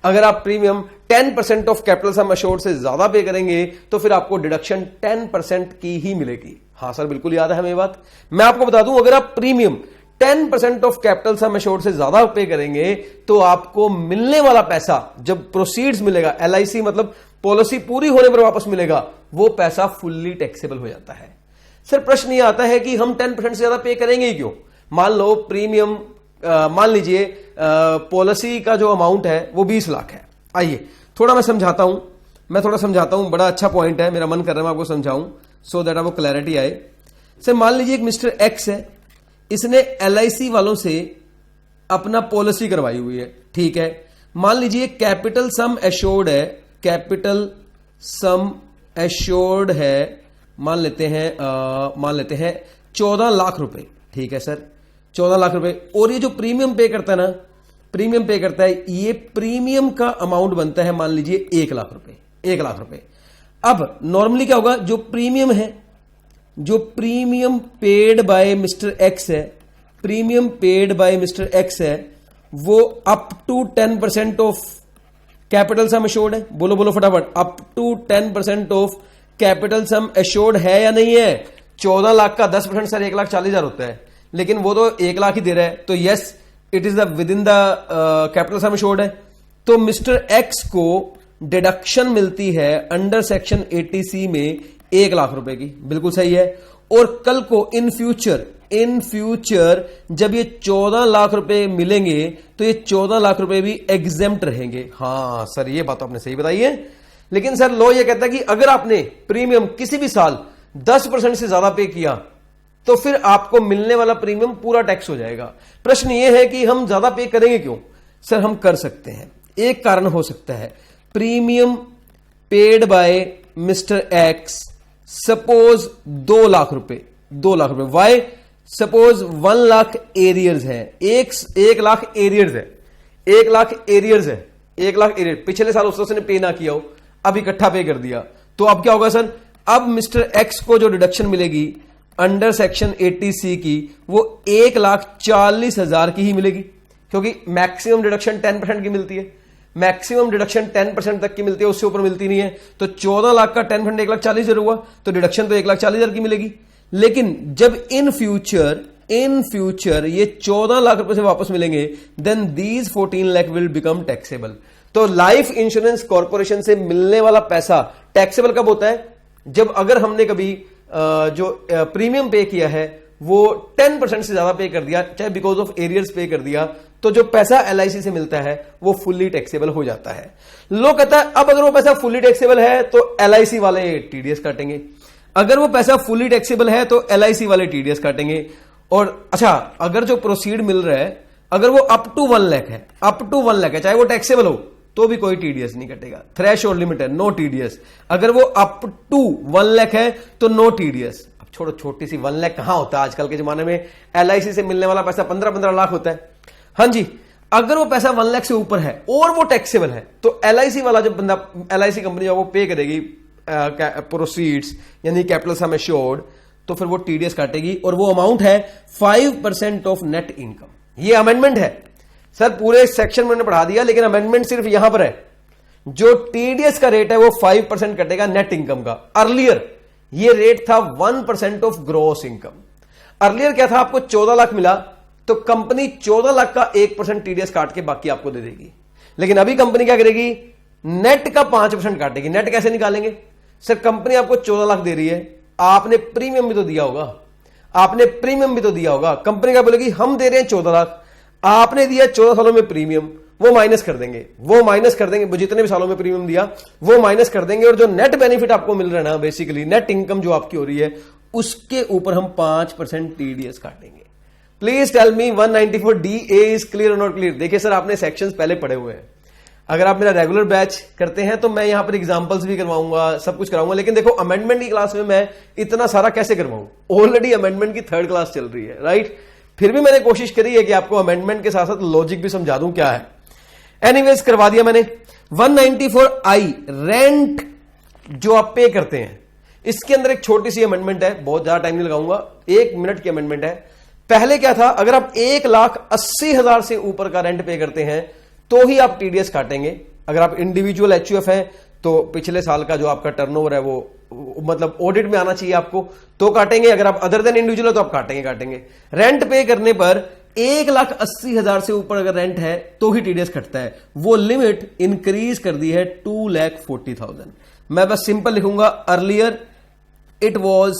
अगर आप premium 10% of capital sum assured से ज्यादा पे करेंगे तो फिर आपको डिडक्शन 10% की ही मिलेगी। हाँ सर, बिल्कुल याद है हमें ये बात। मैं आपको बता दूं, अगर आप premium 10% of capital sum assured से ज्यादा पे करेंगे तो आपको मिलने वाला पैसा, जब प्रोसीड्स मिलेगा, LIC मतलब पॉलिसी पूरी होने पर वापस मिलेगा, वो पैसा फुल्ली टैक्सेबल हो जाता है। सर प्रश्न ये आता है कि हम 10% से ज्यादा पे करेंगे ही क्यों? मान लो प्रीमियम, मान लीजिए पॉलिसी का जो अमाउंट है वो 20 लाख है। आइए थोड़ा मैं समझाता हूं, बड़ा अच्छा पॉइंट है, मेरा मन कर रहा है मैं आपको समझाऊं सो दैट आपको क्लैरिटी आए। सर मान लीजिए एक मिस्टर एक्स है, इसने LIC वालों से अपना पॉलिसी करवाई हुई है, ठीक है। मान लीजिए कैपिटल सम एश्योर्ड है, कैपिटल सम एश्योर्ड है, मान लेते हैं 14 लाख रुपए, ठीक है सर, 14 लाख रुपए। और ये जो प्रीमियम पे करता है ना, प्रीमियम पे करता है, ये प्रीमियम का अमाउंट बनता है मान लीजिए 1 लाख रुपए, 1 लाख रुपए। अब नॉर्मली क्या होगा, जो प्रीमियम है, जो premium paid by mister X है, premium paid by mister X है, वो up to 10% of capital sum assured है। बोलो बोलो फटाफट, up to 10% of capital sum assured है या नहीं है? 14 लाख का 10% सर 1,40,000 होता है, लेकिन वो तो 1 लाख ही दे रहा है, तो yes it is the with in the capital sum assured है। तो मिस्टर एक्स को डिडक्शन मिलती है अंडर सेक्शन 80C में 1 लाख रुपए की, बिल्कुल सही है। और कल को इन फ्यूचर जब ये 14 लाख रुपए मिलेंगे तो ये 14 लाख रुपए भी एग्जेम्प्ट रहेंगे। हाँ सर, ये बात आपने सही बताई है। लेकिन सर लॉ ये कहता है कि अगर आपने प्रीमियम किसी भी साल 10% से ज्यादा पे किया तो फिर आपको मिलने वाला प्रीमियम पूरा टैक्स हो जाएगा। प्रश्न ये है कि हम ज्यादा पे करेंगे क्यों? सर हम कर सकते हैं, एक कारण हो सकता है, premium paid by mister x suppose 2 lakh रुपए, 2 लाख रुपए, वाई सपोज 1 लाख एरियर्स है, 1 लाख एरियर्स है, 1 लाख एरियर्स है, 1 लाख एरियर पिछले साल उसने पे ना किया हो, अब इकट्ठा पे कर दिया, तो अब क्या होगा सर? अब मिस्टर एक्स को जो डिडक्शन मिलेगी अंडर सेक्शन 80C की, वो 1,40,000 की ही मिलेगी, क्योंकि मैक्सिमम डिडक्शन 10% की मिलती है, मैक्सिमम डिडक्शन 10% तक की मिलती है, उससे ऊपर मिलती नहीं है। तो 14 लाख का 10% 1,40,000 हुआ, तो डिडक्शन तो 1,40,000 की मिलेगी। लेकिन जब इन फ्यूचर ये 14 लाख रुपए से वापस मिलेंगे, then these 14 lakh will become taxable. तो लाइफ इंश्योरेंस कॉर्पोरेशन से मिलने वाला पैसा टैक्सेबल कब होता है? जब अगर हमने कभी जो प्रीमियम पे किया है वो 10% से ज्यादा पे कर दिया, चाहे बिकॉज ऑफ एरियर्स पे कर दिया, तो जो पैसा LIC से मिलता है वो फुल्ली टैक्सेबल हो जाता है। लोग कहता है अब अगर वो पैसा फुल्ली टैक्सेबल है तो LIC वाले TDS काटेंगे, अगर वो पैसा फुल्ली टैक्सेबल है तो LIC वाले TDS काटेंगे। और अच्छा, अगर जो प्रोसीड मिल रहा है अगर वो अप टू 1 लाख है, अप टू 1 लाख है, चाहे वो टैक्सेबल हो, तो भी कोई TDS नहीं कटेगा, थ्रेश और लिमिट है, नो TDS। अगर वो अप टू 1 लाख है तो नो TDS। अब छोड़ो, छोटी सी 1 लाख कहां होता है आजकल के जमाने में, LIC से मिलने वाला पैसा 15-15 लाख होता है। हाँ जी, अगर वो पैसा 1 लाख से ऊपर है और वो टैक्सेबल है तो LIC वाला जब बंदा, LIC कंपनी जब वो पे करेगी प्रोसीड्स यानी कैपिटल सम एश्योर्ड, तो फिर वो TDS काटेगी, और वो अमाउंट है 5% ऑफ नेट इनकम। ये अमेंडमेंट है सर, पूरे सेक्शन में मैंने पढ़ा दिया, लेकिन अमेंडमेंट सिर्फ यहां पर है। जो TDS का रेट है वो 5% कटेगा नेट इनकम का। अर्लियर ये रेट था 1% ऑफ ग्रॉस इनकम। अर्लियर क्या था, आपको 14 लाख मिला तो कंपनी 14 लाख का 1% TDS काट के बाकी आपको दे देगी। लेकिन अभी कंपनी क्या करेगी, नेट का 5% काटेगी। नेट कैसे निकालेंगे? सर कंपनी आपको 14 लाख दे रही है, आपने प्रीमियम भी तो दिया होगा, आपने प्रीमियम भी तो दिया होगा। कंपनी क्या बोलेगी, हम दे रहे हैं 14 लाख, आपने दिया 14 सालों में प्रीमियम, वो माइनस कर देंगे, वो जितने भी सालों में प्रीमियम दिया वो माइनस कर देंगे, और जो नेट बेनिफिट आपको मिल रहा है ना, बेसिकली नेट इनकम जो आपकी हो रही है, उसके ऊपर हम 5% TDS काटेंगे। Please tell me 194DA is clear और नॉट क्लियर? देखिए सर, आपने सेक्शंस पहले पढ़े हुए हैं, अगर आप मेरा रेगुलर बैच करते हैं तो मैं यहां पर एग्जांपल्स भी करवाऊंगा, सब कुछ कराऊंगा। लेकिन देखो, अमेंडमेंट की क्लास में मैं इतना सारा कैसे करवाऊं? ऑलरेडी अमेंडमेंट की 3rd क्लास चल रही है, राइट? फिर भी मैंने कोशिश करी है कि आपको अमेंडमेंट के साथ साथ लॉजिक भी समझा दूं क्या है। एनीवेज, करवा दिया मैंने। 194I रेंट जो आप पे करते हैं, इसके अंदर एक छोटी सी अमेंडमेंट है, बहुत ज्यादा टाइम नहीं लगाऊंगा, 1 मिनट की अमेंडमेंट है। पहले क्या था, अगर आप 1,80,000 से ऊपर का रेंट पे करते हैं तो ही आप टीडीएस काटेंगे। अगर आप इंडिविजुअल एचयूएफ है तो पिछले साल का जो आपका टर्नओवर है वो मतलब ऑडिट में आना चाहिए आपको, तो काटेंगे। अगर आप अदर देन इंडिविजुअल है तो आप काटेंगे। रेंट पे करने पर 1,80,000 से ऊपर अगर रेंट है तो ही टीडीएस कटता है। वो लिमिट इंक्रीज कर दी है 2,40,000। मैं बस सिंपल लिखूंगा, earlier it was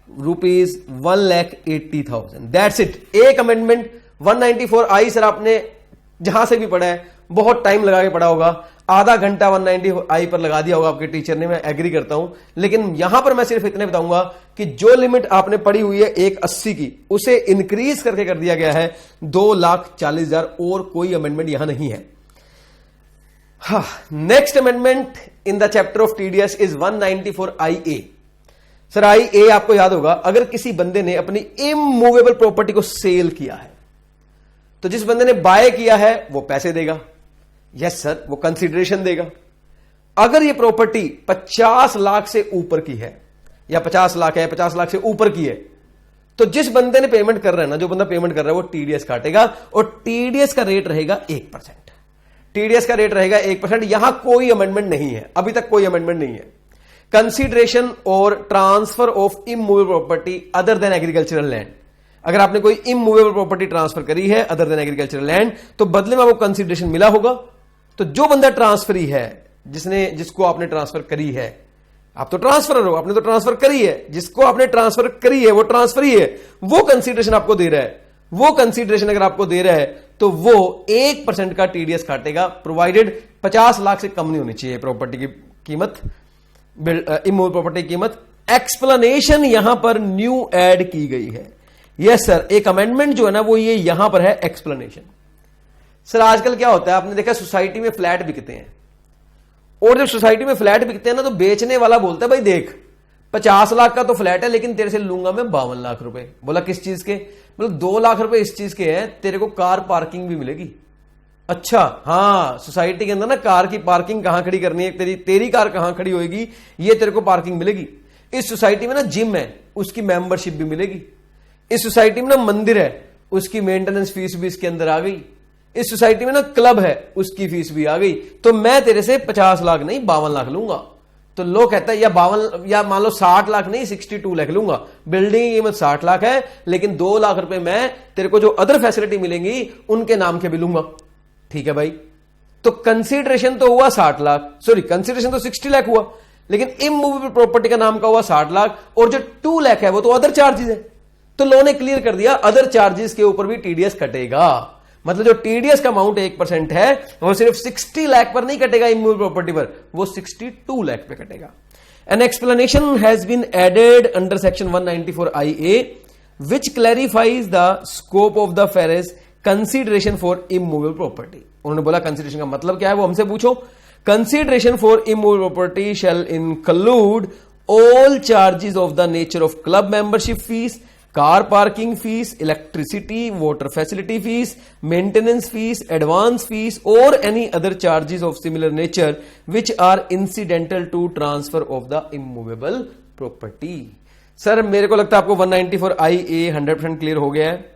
₹1,80,000, that's it. एक अमेंडमेंट 194I सर आपने जहां से भी पढ़ा है, बहुत टाइम लगा के पढ़ा होगा, आधा घंटा 190I पर लगा दिया होगा आपके टीचर ने, मैं एग्री करता हूं। लेकिन यहां पर मैं सिर्फ इतने बताऊंगा कि जो लिमिट आपने पढ़ी हुई है 180 की, उसे इंक्रीज करके कर दिया गया है 2,40,000, और कोई अमेंडमेंट यहां नहीं है। Next amendment in the chapter of TDS is 194IA। Sir IA आपको याद होगा, अगर किसी बंदे ने अपनी इमूवेबल प्रॉपर्टी को सेल किया है तो जिस बंदे ने बाय किया है वो पैसे देगा, यस सर, वो कंसीडरेशन देगा। अगर ये प्रॉपर्टी 50 लाख से ऊपर की है या 50 लाख है, 50 लाख से ऊपर की है, तो जिस बंदे ने पेमेंट कर रहा है ना, जो बंदा पेमेंट कर रहा है वो टीडीएस काटेगा, और टीडीएस का रेट रहेगा 1%। टीडीएस का रेट रहेगा 1%। यहां कोई अमेंडमेंट नहीं है, अभी तक कोई अमेंडमेंट नहीं है। कंसीडरेशन और transfer of immovable property other than agricultural land, अगर आपने कोई इमूवेबल प्रॉपर्टी ट्रांसफर करी है अदर देन एग्रीकल्चरल लैंड, तो बदले में आपको कंसीडरेशन मिला होगा। तो जो बंदा ट्रांसफरी है, जिसको आपने ट्रांसफर करी है, आप तो ट्रांसफरर हो, आपने तो ट्रांसफर करी है, जिसको आपने ट्रांसफर करी है वो ट्रांसफरी है, वो कंसीडरेशन आपको दे रहा है। वो कंसीडरेशन अगर आपको दे रहा है तो वो 1% का टीडीएस काटेगा, प्रोवाइडेड 50 लाख से कम नहीं होनी चाहिए प्रॉपर्टी की कीमत, इमूवेबल प्रॉपर्टी की कीमत। एक्सप्लेनेशन यहां पर न्यू ऐड की गई है। यस सर, एक अमेंडमेंट जो है ना वो ये यहां पर है, एक्सप्लेनेशन। सर आजकल क्या होता है, आपने देखा सोसाइटी में फ्लैट बिकते हैं, और जब सोसाइटी में फ्लैट बिकते हैं ना तो बेचने वाला बोलता है भाई देख 50 लाख का तो फ्लैट है लेकिन तेरे से लूंगा मैं 52 लाख रुपए। बोला किस चीज के? मतलब 2 लाख रुपए इस चीज के हैं, तेरे को कार पार्किंग भी मिलेगी। अच्छा हाँ, सोसाइटी के अंदर ना कार की पार्किंग कहां खड़ी करनी है, तेरी कार कहां खड़ी होगी, ये तेरे को पार्किंग मिलेगी। इस सोसाइटी में ना जिम है, उसकी मेंबरशिप भी मिलेगी। इस सोसाइटी में ना मंदिर है, उसकी मेंटेनेंस फीस भी इसके अंदर आ गई। इस सोसाइटी में ना क्लब है, उसकी फीस भी आ गई। तो मैं तेरे से 50 लाख नहीं 52 लाख लूंगा। तो लोग कहता है या 52 या मान लो 60 लाख नहीं 62 लाख लूंगा। बिल्डिंग की कीमत 60 लाख है, लेकिन 2 लाख रुपए मैं तेरे को जो अदर फैसिलिटी मिलेंगी उनके नाम के भी लूंगा। ठीक है भाई, तो कंसीडरेशन तो हुआ 60 लाख, सॉरी कंसीडरेशन तो 60 लाख हुआ, लेकिन इमूवेबल प्रॉपर्टी का नाम का हुआ 60 लाख, और जो 2 लाख है वो तो अदर चार्जेस है। तो लॉ ने क्लियर कर दिया अदर चार्जेस के ऊपर भी टीडीएस कटेगा। मतलब जो टीडीएस का अमाउंट 1% है वो सिर्फ 60 लाख पर नहीं कटेगा इमूवेबल प्रॉपर्टी पर, वो 62 लाख पे कटेगा। An explanation has been added under section 194IA which clarifies the scope of the phrase consideration for immovable property. उन्होंने बोला कंसीडरेशन का मतलब क्या है वो हमसे पूछो। Consideration for immovable property shall include all charges of the nature of club membership fees, car parking fees, electricity, water facility fees, maintenance fees, advance fees or any other charges of similar nature which are incidental to transfer of the immovable property. Sir मेरे को लगता है आपको 194IA 100% clear हो गया है।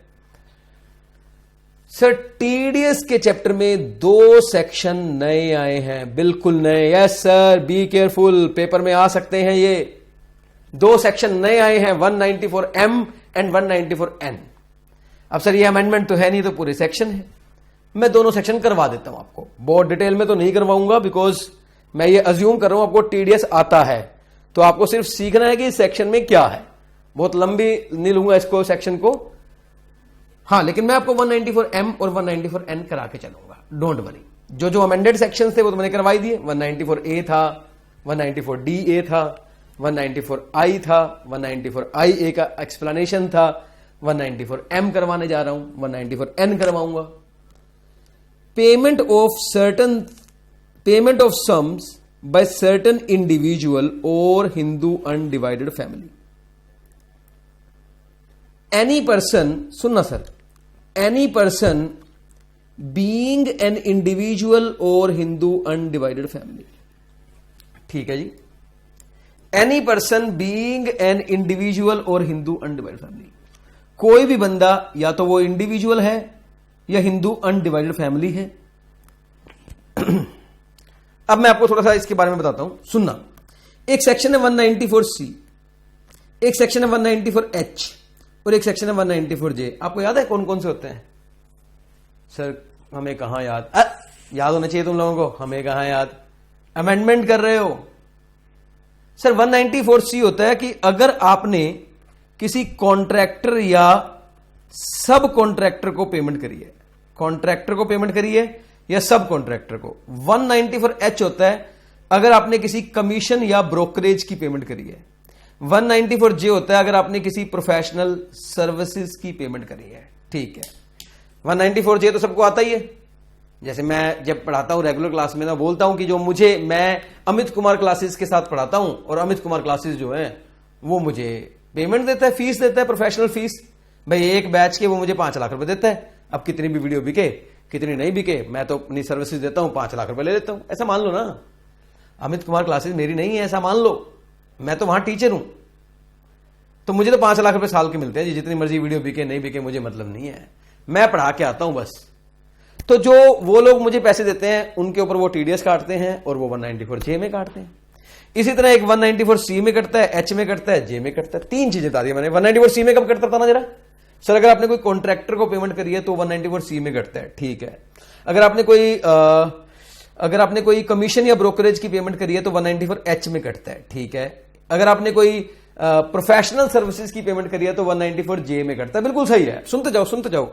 Sir TDS के chapter में 2 सेक्शन नए आए हैं, बिल्कुल नए। Yes sir, be careful, paper में आ सकते हैं ये 2 सेक्शन नए आए हैं, 194M एंड 194N। अब सर ये अमेंडमेंट तो है नहीं, तो पूरे सेक्शन है। मैं दोनों सेक्शन करवा देता हूं आपको, बहुत डिटेल में तो नहीं करवाऊंगा, बिकॉज मैं ये अज्यूम कर रहा हूं आपको टीडीएस आता है, तो आपको सिर्फ सीखना है कि इस सेक्शन में क्या है। बहुत लंबी नहीं लूंगा इसको सेक्शन को, हाँ, लेकिन मैं आपको 194M और 194N करा के चलूंगा, डोंट वरी। जो जो अमेंडेड सेक्शन थे वो तो मैंने करवाई दिए। 194A था, 194DA था, 194I था, 194IA का एक्सप्लेनेशन था, 194M करवाने जा रहा हूं, 194N करवाऊंगा। Payment of sums by certain individual or Hindu undivided family. Any person, सुनना sir, any person being an individual or Hindu undivided family. ठीक है जी, any person being an individual or Hindu undivided family. कोई भी बंदा या तो वो इंडिविजुअल है या हिंदू अनडिवाइडेड फैमिली है, अब मैं आपको थोड़ा सा इसके बारे में बताता हूं, सुनना। एक सेक्शन है 194C, एक सेक्शन है 194H और एक सेक्शन है 194J। आपको याद है कौन कौन से होते हैं? सर हमें कहां याद, याद होना चाहिए तुम लोगों को, हमें कहां याद, अमेंडमेंट कर रहे हो। सर 194C होता है कि अगर आपने किसी कॉन्ट्रैक्टर या सब कॉन्ट्रैक्टर को पेमेंट करी है, कॉन्ट्रैक्टर को पेमेंट करी है या सब कॉन्ट्रैक्टर को। 194H होता है अगर आपने किसी कमीशन या ब्रोकरेज की पेमेंट करी है। 194J होता है अगर आपने किसी प्रोफेशनल सर्विसेज की पेमेंट करी है। ठीक है, 194J तो सबको आता ही है। जैसे मैं जब पढ़ाता हूं रेगुलर क्लास में ना, बोलता हूं कि जो मुझे, मैं अमित कुमार क्लासेस के साथ पढ़ाता हूं और अमित कुमार क्लासेस जो है वो मुझे पेमेंट देता है, फीस देता है, प्रोफेशनल फीस। भाई एक बैच के वो मुझे 5 लाख रुपए देता है। अब कितनी भी वीडियो बिके कितनी नहीं बिके, मैं तो अपनी सर्विसेज देता हूं, 5 लाख रुपए ले लेता हूं। ऐसा मान लो ना, अमित कुमार क्लासेस मेरी नहीं है ऐसा मान लो, मैं तो वहां टीचर हूं, तो मुझे तो 5 लाख रुपए साल के मिलते हैं। जितनी मर्जी वीडियो बिके नहीं बिके मुझे मतलब नहीं है, मैं पढ़ा के आता हूं बस। तो जो वो लोग मुझे पैसे देते हैं उनके ऊपर वो टीडीएस काटते हैं और वो 194J में काटते हैं। इसी तरह एक 194C में कटता है, H में कटता है, J में कटता है। 3 चीजें बता दी मैंने। 194C में कब कटता था ना जरा सर? अगर आपने कोई कॉन्ट्रैक्टर को पेमेंट करी है तो 194C में कटता है। ठीक है, अगर आपने कोई कमीशन या ब्रोकरेज की पेमेंट करी है तो 194H में कटता है। ठीक है, अगर आपने कोई प्रोफेशनल सर्विसेज की पेमेंट करी है तो 194J में कटता है। बिल्कुल सही है, सुनते जाओ सुनते जाओ।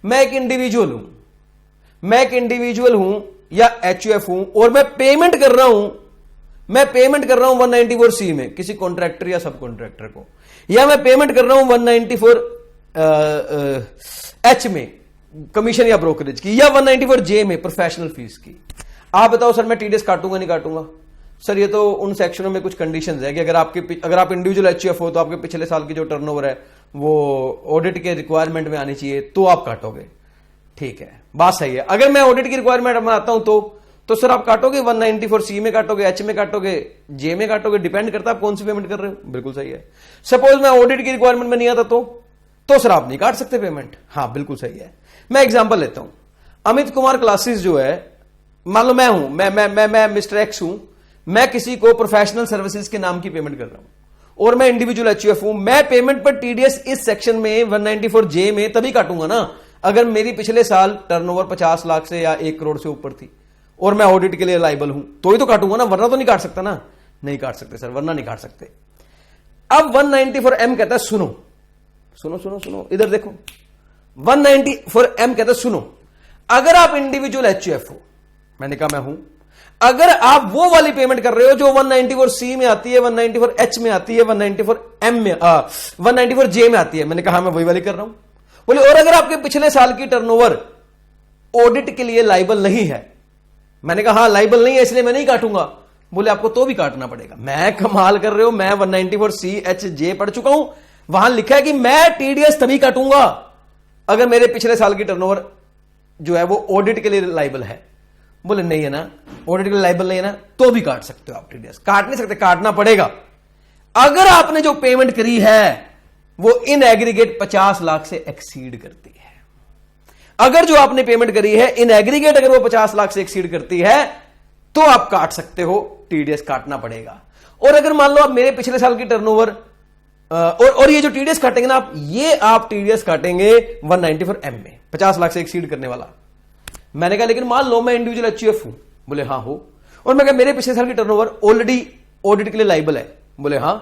मैं एक इंडिविजुअल हूं या HUF हूं और मैं पेमेंट कर रहा हूं 194C में किसी कॉन्ट्रैक्टर या सब कॉन्ट्रैक्टर को, या मैं पेमेंट कर रहा हूं 194H में कमीशन या ब्रोकरेज की, या 194J में प्रोफेशनल फीस की। आप बताओ सर मैं टीडीएस काटूंगा नहीं काटूंगा? सर ये तो उन सेक्शनों में कुछ कंडीशंस है कि अगर आप इंडिविजुअल HUF हो तो आपके पिछले साल की जो टर्नओवर है वो ऑडिट के रिक्वायरमेंट में आनी चाहिए, तो आप काटोगे। ठीक है, बात सही है। अगर मैं ऑडिट की रिक्वायरमेंट बनाता हूं तो सर आप काटोगे 194C में काटोगे, H में काटोगे, J में काटोगे, डिपेंड करता है आप कौन सी पेमेंट कर रहे हो। बिल्कुल सही है। सपोज मैं ऑडिट की रिक्वायरमेंट में नहीं आता तो सर आप नहीं काट सकते पेमेंट। हाँ बिल्कुल सही है। मैं एग्जांपल लेता हूं, अमित कुमार क्लासेस जो है, मान लो मैं हूं, मैं मिस्टर एक्स हूं, मैं किसी को प्रोफेशनल सर्विसेज के नाम की पेमेंट कर रहा हूं और मैं इंडिविजुअल HUF हूं। मैं पेमेंट पर टीडीएस इस सेक्शन में 194J में तभी काटूंगा ना अगर मेरी पिछले साल टर्नओवर 50 लाख से या 1 करोड़ से ऊपर थी और मैं ऑडिट के लिए लायबल हूं, तो ही तो काटूंगा ना, वरना तो नहीं काट सकता ना। नहीं काट सकते सर, वरना नहीं काट सकते। अब 194M कहता है सुनो सुनो सुनो सुनो, इधर देखो। 194M कहता है सुनो, अगर आप इंडिविजुअल HUF हो, मैंने कहा मैं हूं, अगर आप वो वाली पेमेंट कर रहे हो जो 194C में आती है, 194H में आती है, 194J में आती है, मैंने कहा मैं वही वाली कर रहा हूं। बोले और अगर आपके पिछले साल की टर्नओवर ऑडिट के लिए लायबल नहीं है, मैंने कहा हाँ लायबल नहीं है इसलिए मैं नहीं काटूंगा। बोले आपको तो भी काटना पड़ेगा। मैं कमाल कर रहे हो, मैं 194C H J पढ़ चुका हूं, वहां लिखा है कि मैं टीडीएस तभी काटूंगा अगर मेरे पिछले साल की टर्नओवर जो है वो ऑडिट के लिए लायबल है। बोले नहीं है ना, ऑडिट के लिए लायबल नहीं है ना, तो भी काट सकते हो आप टीडीएस। काट नहीं सकते, काटना पड़ेगा अगर आपने जो पेमेंट करी है वो इन एग्रीगेट 50 लाख से एक्सीड करती है। अगर जो आपने पेमेंट करी है इन एग्रीगेट अगर वो 50 लाख से एक्सीड करती है तो आप काट सकते हो, टीडीएस काटना पड़ेगा। और अगर मान लो आप मेरे पिछले साल की टर्नओवर और ये जो टीडीएस काटेंगे ना आप, ये आप टीडीएस काटेंगे 194M में 50 लाख से एक्सीड करने वाला। मैंने कहा लेकिन मान लो मैं इंडिविजुअल HUF हूं। बोले हाँ हो। और मैं कहा मेरे पिछले साल की टर्नओवर ऑलरेडी ऑडिट के लिए लायबल है। बोले हाँ।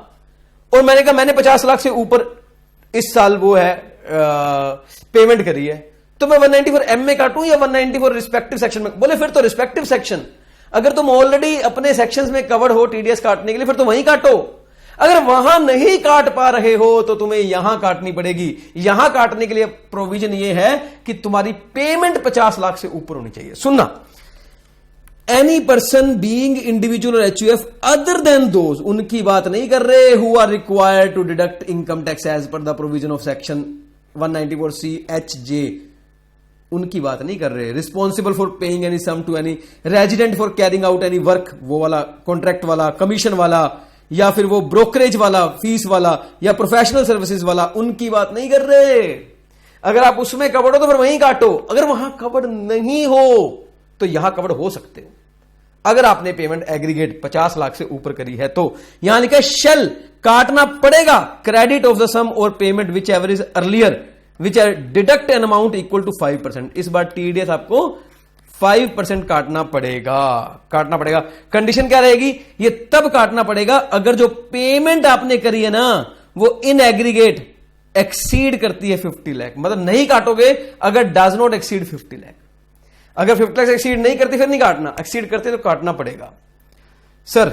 और मैंने कहा मैंने 50 लाख से ऊपर इस साल वो है पेमेंट करी है, तो मैं 194M में काटूं या 194 रिस्पेक्टिव सेक्शन में? बोले फिर तो रिस्पेक्टिव सेक्शन। अगर तुम ऑलरेडी अपने सेक्शंस में कवर्ड हो टीडीएस काटने के लिए फिर तो वहीं काटो। अगर वहां नहीं काट पा रहे हो तो तुम्हें यहां काटनी पड़ेगी। यहां काटने के लिए प्रोविजन ये है कि तुम्हारी पेमेंट 50 लाख से ऊपर होनी चाहिए। सुनना, any person being individual HUF other than those, उनकी बात नहीं कर रहे, who are required to deduct income tax as per the provision of section 194C H J, उनकी बात नहीं कर रहे। Responsible for paying any sum to any resident for carrying out any work, वो वाला कॉन्ट्रैक्ट वाला, कमीशन वाला, या फिर वो ब्रोकरेज वाला, फीस वाला, या प्रोफेशनल सर्विसेज वाला, उनकी बात नहीं कर रहे। अगर आप उसमें कवर्ड हो तो फिर वहीं काटो। अगर वहां कवर्ड नहीं हो तो यहां कवर हो सकते हो। अगर आपने पेमेंट एग्रीगेट 50 लाख से ऊपर करी है तो यहां लिखा है शेल काटना पड़ेगा क्रेडिट ऑफ द सम और payment whichever is earlier which are deduct an amount equal to 5%। इस बार टीडीएस आपको 5% काटना पड़ेगा। कंडीशन क्या रहेगी, ये तब काटना पड़ेगा अगर जो पेमेंट आपने करी है ना वो इन एग्रीगेट एक्सीड करती है 50 लाख। मतलब नहीं काटोगे अगर डज नॉट एक्सीड 50 लाख। अगर 50 लाख एक्सीड नहीं करती फिर नहीं काटना, एक्सीड करते तो काटना पड़ेगा। सर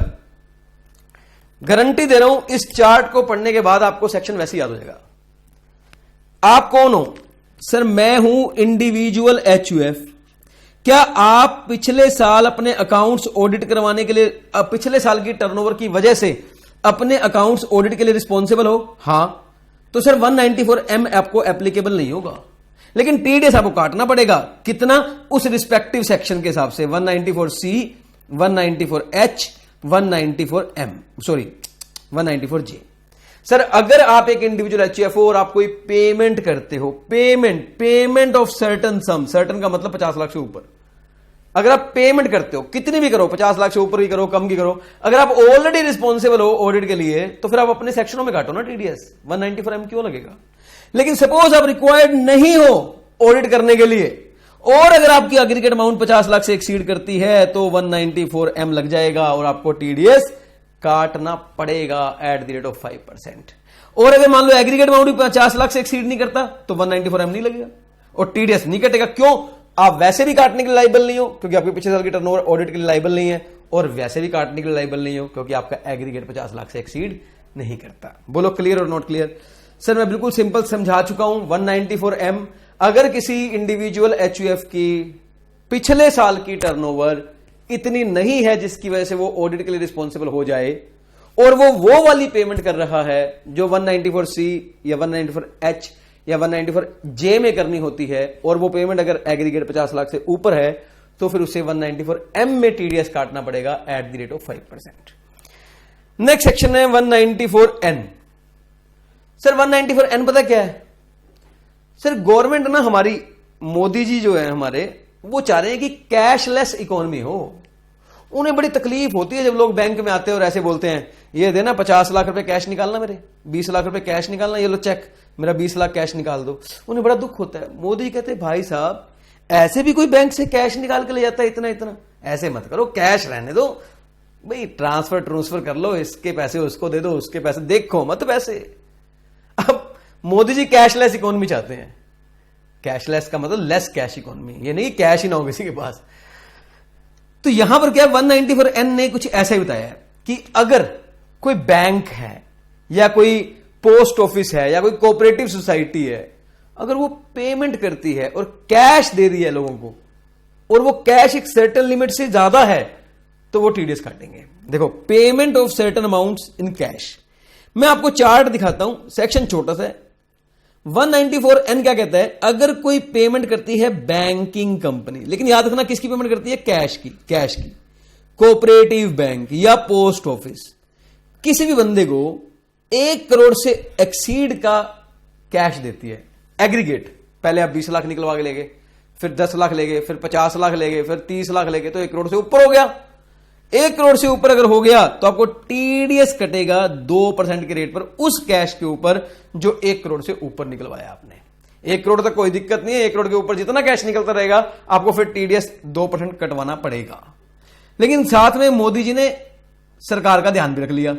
गारंटी दे रहा हूं इस चार्ट को पढ़ने के बाद आपको सेक्शन वैसे याद हो जाएगा। आप कौन हो? सर मैं हूं इंडिविजुअल एचयूएफ। क्या आप पिछले साल अपने अकाउंट्स ऑडिट करवाने के लिए पिछले साल की टर्नओवर की वजह से अपने अकाउंट्स ऑडिट के लिए रिस्पॉन्सिबल हो? हां, तो सर 194M आपको एप्लीकेबल नहीं होगा, लेकिन टीडीएस आपको काटना पड़ेगा। कितना? उस रिस्पेक्टिव सेक्शन के हिसाब से 194C, 194H, 194M, sorry 194J। Sir अगर आप एक इंडिविजुअल एचयूएफ हो और आप कोई पेमेंट करते हो, payment of certain some, certain का मतलब 50 लाख से ऊपर, अगर आप पेमेंट करते हो कितनी भी करो, 50 लाख से ऊपर की करो कम की करो, अगर आप ऑलरेडी रिस्पॉन्सिबल हो ऑडिट के लिए तो फिर आप अपने सेक्शनों में काटो ना टीडीएस। 194M क्यों लगेगा? लेकिन सपोज आप रिक्वायर्ड नहीं हो ऑडिट करने के लिए और अगर आपकी एग्रीगेट अमाउंट 50 लाख से एक्सीड करती है तो 194M लग जाएगा और आपको टीडीएस काटना पड़ेगा एट द रेट ऑफ 5%। और अगर मान लो एग्रीगेट अमाउंट 50 लाख से एक्सीड नहीं करता तो 194M नहीं लगेगा और टीडीएस नहीं कटेगा। क्यों? आप वैसे भी काटने के लिए लाइबल नहीं हो क्योंकि आपके पिछले साल की टर्नओवर ऑडिट के लिए लाइबल नहीं है, और वैसे भी काटने के लिए लाइबल नहीं हो क्योंकि आपका एग्रीगेट 50 लाख से एक्सीड नहीं करता। बोलो क्लियर और नॉट क्लियर? सर मैं बिल्कुल सिंपल समझा चुका हूं। 194M अगर किसी इंडिविजुअल एचयूएफ की पिछले साल की टर्नओवर इतनी नहीं है जिसकी वजह से वो ऑडिट के लिए रिस्पॉन्सिबल हो जाए और वो वाली पेमेंट कर रहा है जो 194C या 194H या 194J में करनी होती है, और वो पेमेंट अगर एग्रीगेट 50 लाख से ऊपर है तो फिर उसे 194M में टीडीएस काटना पड़ेगा at the rate of 5%। Next section है 194N। सर 194N पता क्या है? सर गवर्नमेंट ना हमारी मोदी जी जो है हमारे, वो चाह रहे हैं कि कैशलेस इकोनॉमी हो। उन्हें बड़ी तकलीफ होती है जब लोग बैंक में आते हैं और ऐसे बोलते हैं ये देना 50 लाख रुपए कैश निकालना, मेरे 20 लाख रुपए कैश निकालना, ये लो चेक मेरा 20 लाख कैश निकाल दो। उन्हें बड़ा दुख होता है। मोदी कहते हैं भाई साहब ऐसे भी कोई बैंक से कैश निकाल के ले जाता है इतना इतना, ऐसे मत करो, कैश रहने दो भाई, ट्रांसफर कर लो, इसके पैसे उसको दे दो, उसके पैसे देखो मत पैसे। अब मोदी जी कैशलेस इकोनॉमी चाहते हैं। कैशलेस का मतलब लेस कैश इकोनॉमी, ये नहीं कैश ही ना हो किसी के पास। तो यहां पर क्या 194N ने कुछ ऐसा ही बताया है कि अगर कोई बैंक है या कोई पोस्ट ऑफिस है या कोई कोऑपरेटिव सोसाइटी है, अगर वो पेमेंट करती है और कैश दे रही है लोगों को और वो कैश एक सर्टेन लिमिट से ज्यादा है तो वो टीडीएस काटेंगे। देखो payment of certain amounts in cash, मैं आपको चार्ट दिखाता हूं, सेक्शन छोटा सा है। 194N क्या कहता है? अगर कोई पेमेंट करती है बैंकिंग कंपनी, लेकिन याद रखना किसकी पेमेंट करती है? कैश की कोऑपरेटिव बैंक या पोस्ट ऑफिस किसी भी बंदे को 1 करोड़ से एक्सीड का कैश देती है एग्रीगेट, पहले आप 20 लाख निकलवा के ले गए, फिर 10 लाख ले गए, फिर 50 लाख ले गए, फिर 30 लाख ले गए, तो 1 करोड़ से ऊपर हो गया। 1 करोड़ से ऊपर अगर हो गया तो आपको टीडीएस कटेगा 2% के रेट पर उस कैश के ऊपर जो 1 करोड़ से ऊपर निकलवाया आपने। 1 करोड़ तक कोई दिक्कत नहीं है, 1 करोड़ के ऊपर जितना कैश निकलता रहेगा आपको फिर टीडीएस 2% कटवाना पड़ेगा। लेकिन साथ में मोदी जी ने सरकार का ध्यान भी रख लिया।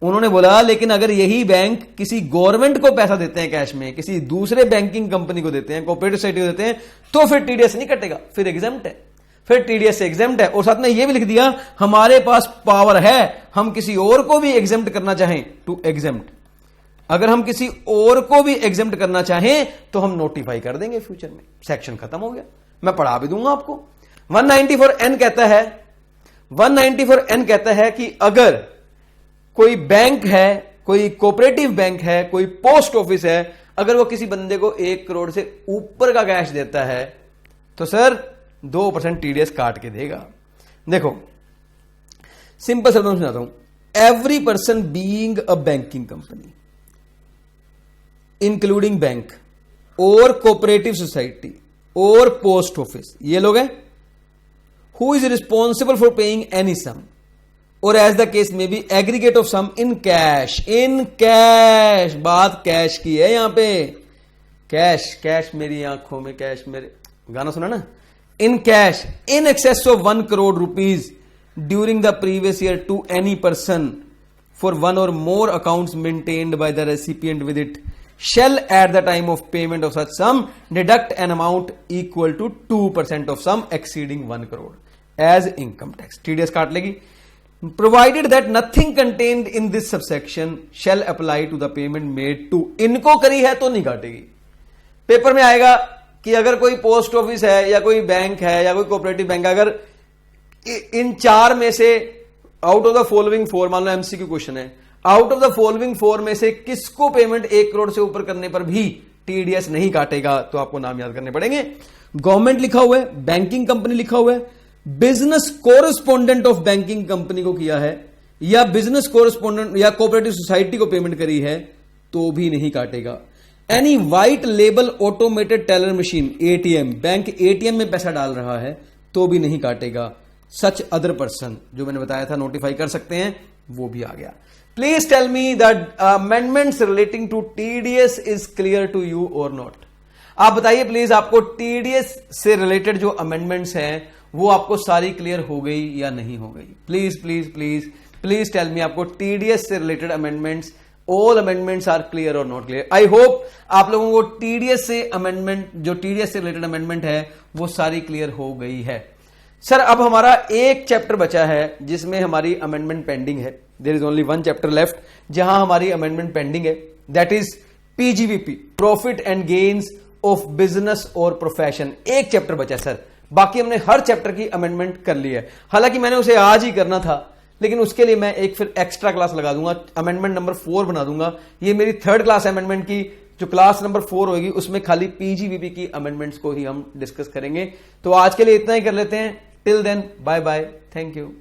उन्होंने बोला लेकिन अगर यही बैंक किसी गवर्नमेंट को पैसा देते हैं कैश में, किसी दूसरे बैंकिंग कंपनी को देते हैं, कोऑपरेटिव सोसाइटी को देते हैं, तो फिर टीडीएस नहीं कटेगा, फिर एग्जेम्प्ट है, फिर टीडीएस से एग्जेम्प्ट है। और साथ में यह भी लिख दिया हमारे पास पावर है हम किसी और को भी एग्जेम्प्ट करना चाहें टू एग्जेम्प्ट। अगर हम किसी और को भी एग्जेम्प्ट करना चाहें तो हम नोटिफाई कर देंगे फ्यूचर में। सेक्शन खत्म हो गया, मैं पढ़ा भी दूंगा आपको। 194N कहता है, 194N कहता है कि अगर कोई बैंक है, कोई कोऑपरेटिव बैंक है, कोई पोस्ट ऑफिस है, अगर वो किसी बंदे को 1 करोड़ से ऊपर का कैश देता है तो सर 2% टीडीएस काट के देगा। देखो सिंपल शब्दों में समझाता हूं, every person being a banking company including bank or cooperative society or post office, ये लोग हैं who is responsible for paying any sum or as the case may be aggregate of sum in cash. In cash, बात cash की है यहां पे। Cash, cash मेरी आंखों में, कैश मेरे, गाना सुना ना। In cash in excess of 1 crore rupees during the previous year to any person for 1 or more accounts maintained by the recipient with it shall at the time of payment of such sum deduct an amount equal to 2% of sum exceeding 1 crore as income tax। TDS काट लेगी। Provided that nothing contained in this subsection shall apply to the payment made to, इनको करी है तो नहीं काटेगी। Paper में आएगा कि अगर कोई पोस्ट ऑफिस है या कोई बैंक है या कोई कोऑपरेटिव बैंक, अगर इन 4 में से आउट ऑफ द फॉलोइंग 4, मान लो एमसीक्यू क्वेश्चन है, आउट ऑफ द फॉलोइंग 4 में से किसको पेमेंट 1 करोड़ से ऊपर करने पर भी टीडीएस नहीं काटेगा, तो आपको नाम याद करने पड़ेंगे। गवर्नमेंट लिखा हुआ है, बैंकिंग कंपनी लिखा हुआ है, business correspondent of banking company को किया है, या बिजनेस कोरेस्पोंडेंट या कोऑपरेटिव सोसाइटी को पेमेंट करी है तो भी नहीं काटेगा। Any white label automated teller machine, ATM, bank ATM में पैसा डाल रहा है तो भी नहीं काटेगा। सच अदर पर्सन, जो मैंने बताया था नोटिफाई कर सकते हैं, वो भी आ गया। Please tell me that amendments relating to TDS is clear to you और नॉट। आप बताइए प्लीज, आपको टीडीएस से रिलेटेड जो अमेंडमेंट्स हैं वो आपको सारी क्लियर हो गई या नहीं हो गई? Please please please please tell me, आपको टीडीएस से related amendments, all amendments are clear और नॉट क्लियर? आई होप आप लोगों को टीडीएस से अमेंडमेंट, जो टीडीएस से रिलेटेड अमेंडमेंट है वो सारी क्लियर हो गई है। सर अब हमारा एक चैप्टर बचा है जिसमें हमारी अमेंडमेंट पेंडिंग है। There is only 1 chapter left जहां हमारी अमेंडमेंट पेंडिंग है, that is PGBP, profit and gains of business और प्रोफेशन। एक चैप्टर बचा सर, बाकी हमने हर चैप्टर की अमेंडमेंट कर ली है। हालांकि मैंने उसे आज ही करना था, लेकिन उसके लिए मैं एक फिर एक्स्ट्रा क्लास लगा दूंगा, अमेंडमेंट नंबर 4 बना दूंगा। ये मेरी 3rd क्लास अमेंडमेंट की जो क्लास नंबर 4 होगी उसमें खाली पीजीबीपी की अमेंडमेंट्स को ही हम डिस्कस करेंगे। तो आज के लिए इतना ही कर लेते हैं। Till then, bye bye, thank you.